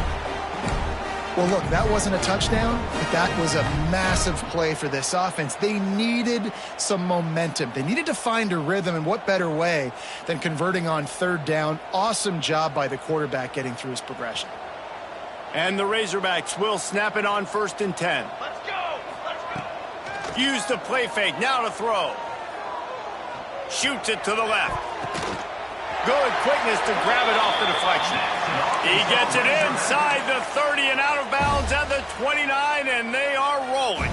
Well, look, that wasn't a touchdown, but that was a massive play for this offense. They needed some momentum. They needed to find a rhythm, and what better way than converting on third down. Awesome job by the quarterback getting through his progression. And the Razorbacks will snap it on 1st and 10. Let's go! Let's go! Use the play fake, now to throw. Shoots it to the left. Good quickness to grab it off the deflection. He gets it inside the 30 and out of bounds at the 29, and they are rolling.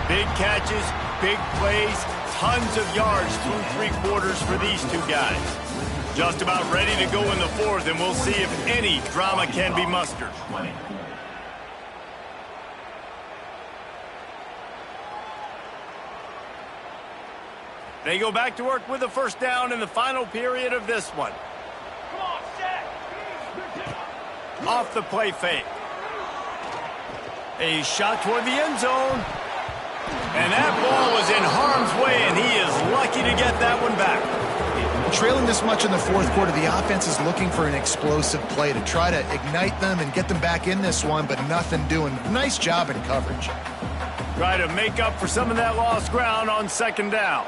Big catches, big plays, tons of yards through 3 quarters for these two guys. Just about ready to go in the 4th, and we'll see if any drama can be mustered. They go back to work with a first down in the final period of this one. Come on, set! Off the play fake. A shot toward the end zone. And that ball was in harm's way, and he is lucky to get that one back. Trailing this much in the 4th quarter, the offense is looking for an explosive play to try to ignite them and get them back in this one, but nothing doing. Nice job in coverage. Try to make up for some of that lost ground on 2nd down.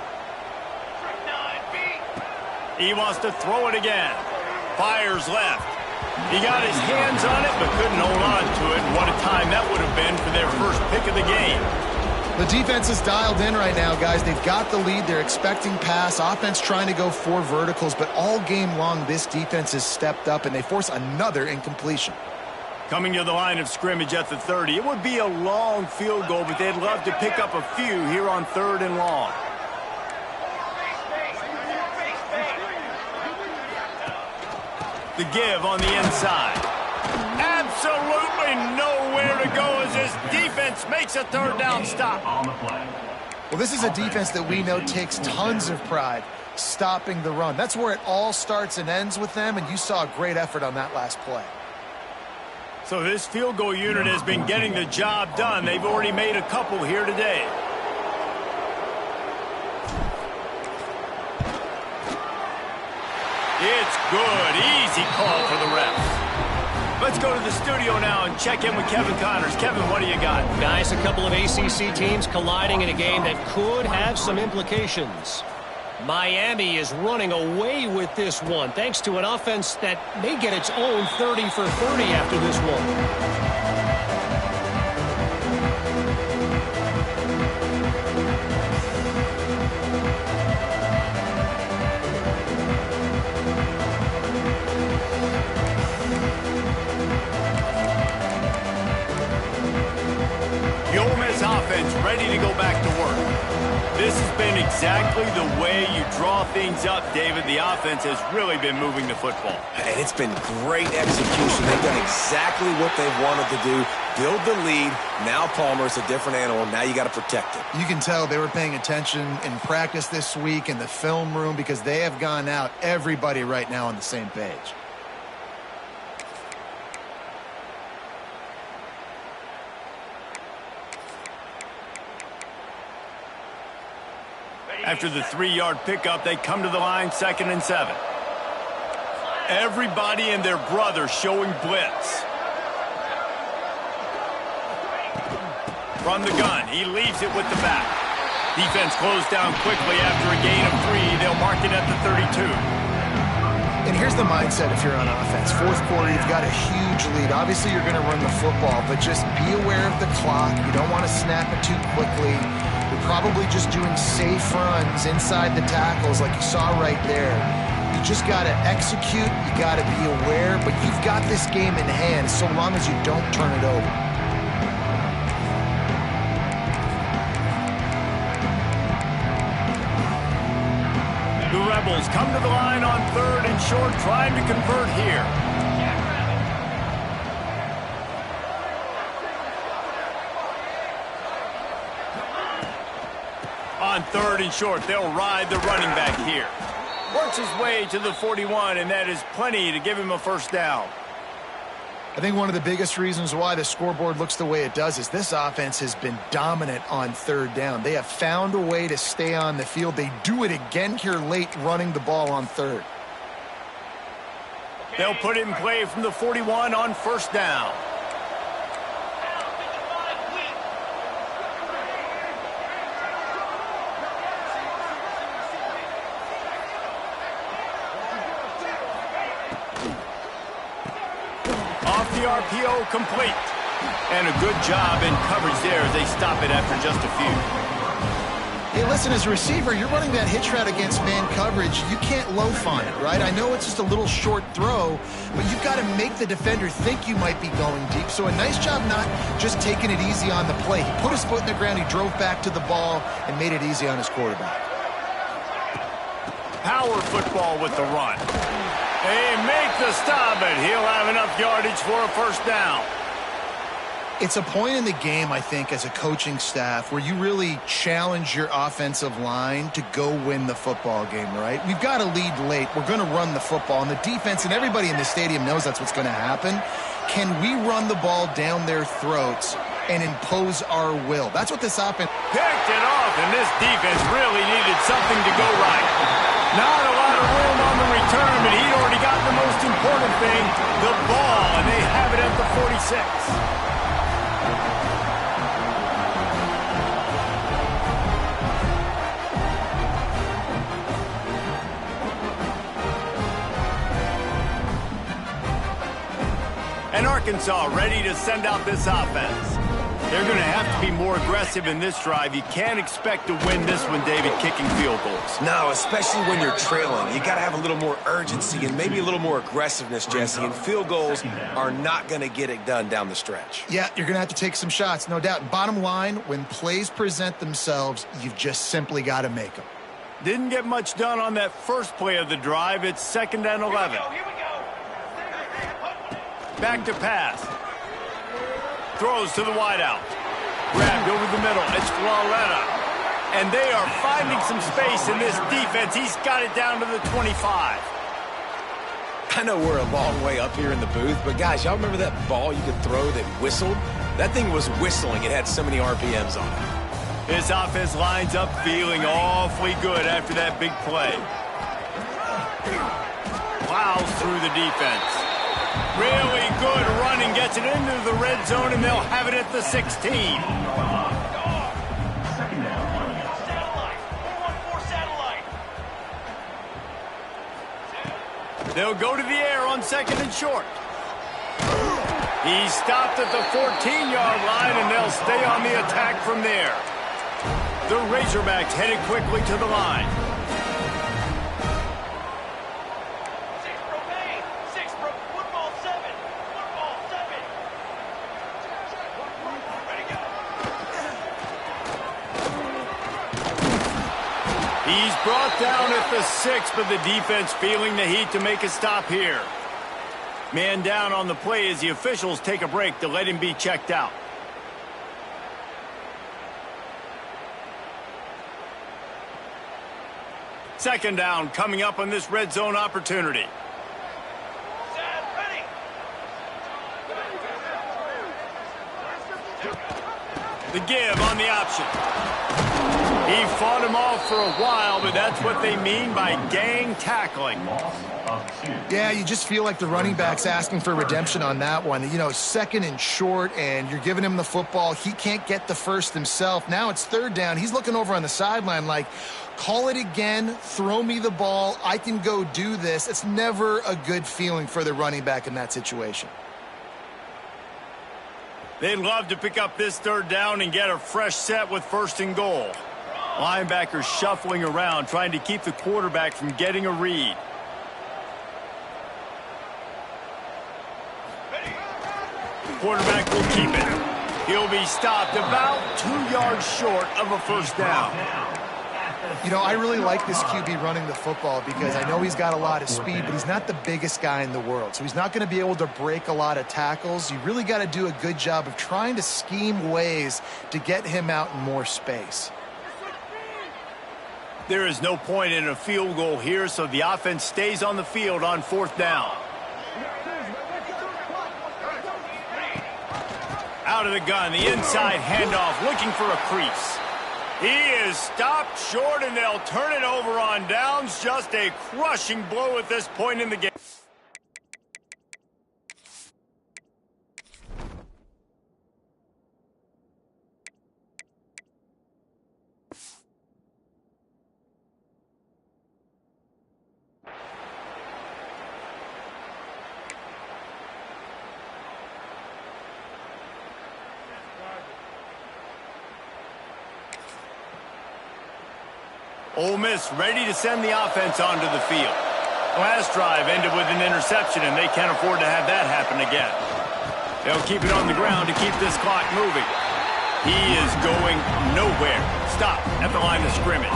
He wants to throw it again. Fires left. He got his hands on it, but couldn't hold on to it. And what a time that would have been for their first pick of the game. The defense is dialed in right now, guys. They've got the lead. They're expecting pass. Offense trying to go 4 verticals, but all game long, this defense has stepped up, and they force another incompletion. Coming to the line of scrimmage at the 30. It would be a long field goal, but they'd love to pick up a few here on 3rd and long. The give on the inside. Absolutely nowhere to go as this defense makes a 3rd down stop. Well, this is a defense that we know takes tons of pride stopping the run. That's where it all starts and ends with them, and you saw a great effort on that last play. So this field goal unit has been getting the job done. They've already made a couple here today. It's good. Easy call for the refs. Let's go to the studio now and check in with Kevin Connors. Kevin, what do you got? Guys, a couple of ACC teams colliding in a game that could have some implications. Miami is running away with this one, thanks to an offense that may get its own 30 for 30 after this one. Offense ready to go back to work. This has been exactly the way you draw things up, David. The offense has really been moving the football. And it's been great execution. They've done exactly what they've wanted to do. Build the lead. Now Palmer's a different animal. Now you got to protect it. You can tell they were paying attention in practice this week in the film room because they have gone out, everybody right now on the same page. After the 3-yard pickup, they come to the line 2nd and 7. Everybody and their brother showing blitz. From the gun, he leaves it with the back. Defense closed down quickly after a gain of 3. They'll mark it at the 32. And here's the mindset if you're on offense. Fourth quarter, you've got a huge lead. Obviously, you're going to run the football, but just be aware of the clock. You don't want to snap it too quickly. You're probably just doing safe runs inside the tackles like you saw right there. You just got to execute. You got to be aware, but you've got this game in hand so long as you don't turn it over. The Rebels come to the line on 3rd and short, trying to convert here. On 3rd and short, they'll ride the running back here. Works his way to the 41, and that is plenty to give him a first down. I think one of the biggest reasons why the scoreboard looks the way it does is this offense has been dominant on 3rd down. They have found a way to stay on the field. They do it again here late, running the ball on 3rd. They'll put it in play from the 41 on 1st down. The RPO complete. And a good job in coverage there as they stop it after just a few. Hey, listen, as a receiver, you're running that hitch route against man coverage. You can't loaf on it, right? I know it's just a little short throw, but you've got to make the defender think you might be going deep. So a nice job not just taking it easy on the play. He put his foot in the ground, he drove back to the ball, and made it easy on his quarterback. Power football with the run. They make the stop, but he'll have enough yardage for a first down. It's a point in the game, I think, as a coaching staff where you really challenge your offensive line to go win the football game, right? We've got to lead late. We're going to run the football. And the defense and everybody in the stadium knows that's what's going to happen. Can we run the ball down their throats and impose our will? That's what this offense... Picked it off, and this defense really needed something to go right. Not a lot of room on the return, but he'd already got the most important thing, the ball, and they have it at the 46. And Arkansas ready to send out this offense. They're going to have to be more aggressive in this drive. You can't expect to win this one, David, kicking field goals. No, especially when you're trailing. You got to have a little more urgency and maybe a little more aggressiveness, Jesse. And field goals are not going to get it done down the stretch. Yeah, you're going to have to take some shots, no doubt. Bottom line, when plays present themselves, you've just simply got to make them. Didn't get much done on that first play of the drive. It's 2nd and 11. Here we go. Back to pass. Throws to the wideout. Grabbed over the middle. It's Floretta. And they are finding some space in this defense. He's got it down to the 25. I know we're a long way up here in the booth, but guys, y'all remember that ball you could throw that whistled? That thing was whistling. It had so many RPMs on it. This offense lines up feeling awfully good after that big play. Plows through the defense. Really good running, gets it into the red zone, and they'll have it at the 16. Second down. Satellite. 414 satellite. They'll go to the air on 2nd and short. He's stopped at the 14-yard line, and they'll stay on the attack from there. The Razorbacks headed quickly to the line. He's brought down at the 6, but the defense feeling the heat to make a stop here. Man down on the play as the officials take a break to let him be checked out. Second down coming up on this red zone opportunity. The give on the option. He fought him off for a while, but that's what they mean by gang tackling. Yeah, you just feel like the running back's asking for redemption on that one. You know, second and short, and you're giving him the football. He can't get the first himself. Now it's third down. He's looking over on the sideline like, call it again, throw me the ball, I can go do this. It's never a good feeling for the running back in that situation. They'd love to pick up this third down and get a fresh set with first and goal. Linebackers shuffling around, trying to keep the quarterback from getting a read. The quarterback will keep it. He'll be stopped about 2 yards short of a first down. You know, I really like this QB running the football because I know he's got a lot of speed, but he's not the biggest guy in the world. So he's not going to be able to break a lot of tackles. You really got to do a good job of trying to scheme ways to get him out in more space. There is no point in a field goal here, so the offense stays on the field on fourth down. Out of the gun, the inside handoff, looking for a crease. He is stopped short, and they'll turn it over on downs. Just a crushing blow at this point in the game. Ole Miss ready to send the offense onto the field. Last drive ended with an interception, and they can't afford to have that happen again. They'll keep it on the ground to keep this clock moving. He is going nowhere. Stop at the line of scrimmage.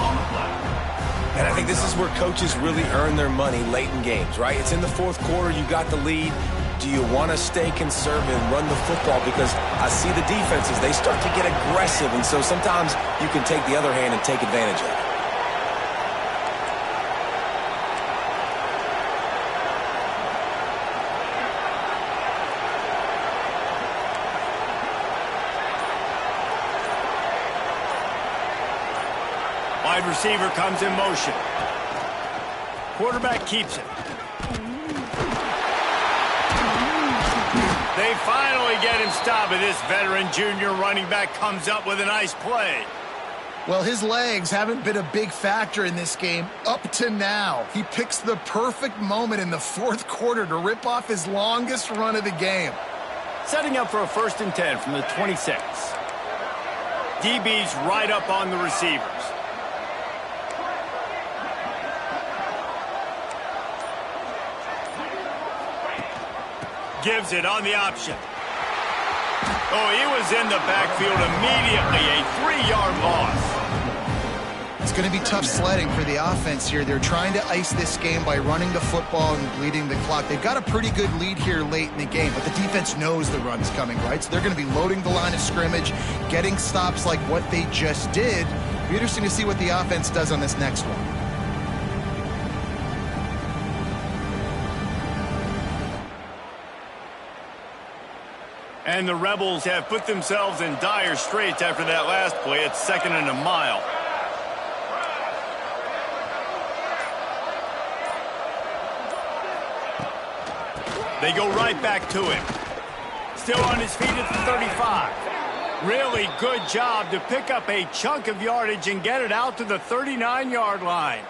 And I think this is where coaches really earn their money late in games, right? It's in the fourth quarter. You got the lead. Do you want to stay conservative and run the football? Because I see the defenses, they start to get aggressive, and so sometimes you can take the other hand and take advantage of it. Wide receiver comes in motion. Quarterback keeps it. They finally get him stopped, and this veteran junior running back comes up with a nice play. Well, his legs haven't been a big factor in this game up to now. He picks the perfect moment in the fourth quarter to rip off his longest run of the game. Setting up for a 1st and 10 from the 26. DB's right up on the receivers. Gives it on the option. Oh, he was in the backfield immediately. A 3-yard loss. It's going to be tough sledding for the offense here. They're trying to ice this game by running the football and bleeding the clock. They've got a pretty good lead here late in the game, but the defense knows the run's coming, right? So they're going to be loading the line of scrimmage, getting stops like what they just did. It'll be interesting to see what the offense does on this next one. And the Rebels have put themselves in dire straits after that last play. It's 2nd and a mile. They go right back to him. Still on his feet at the 35. Really good job to pick up a chunk of yardage and get it out to the 39-yard line.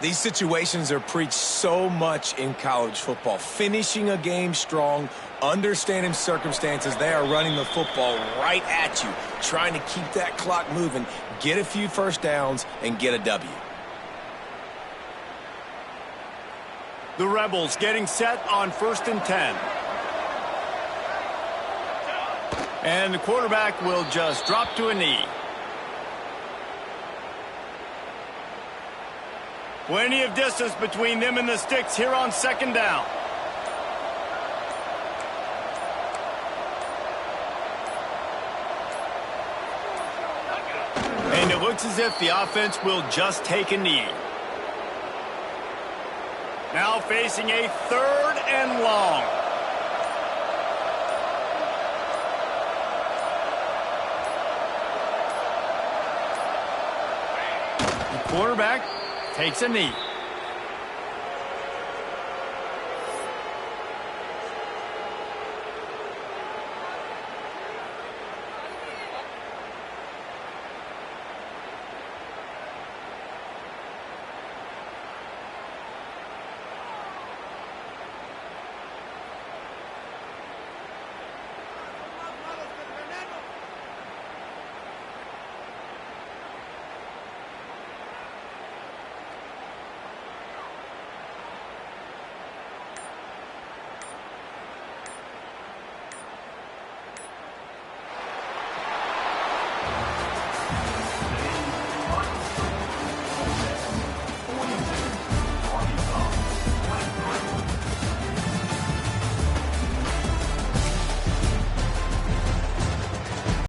These situations are preached so much in college football. Finishing a game strong, understanding circumstances. They are running the football right at you, trying to keep that clock moving, get a few first downs, and get a W. The Rebels getting set on 1st and 10. And the quarterback will just drop to a knee. Plenty of distance between them and the sticks here on 2nd down. And it looks as if the offense will just take a knee. Now facing a 3rd and long. Quarterback takes a knee.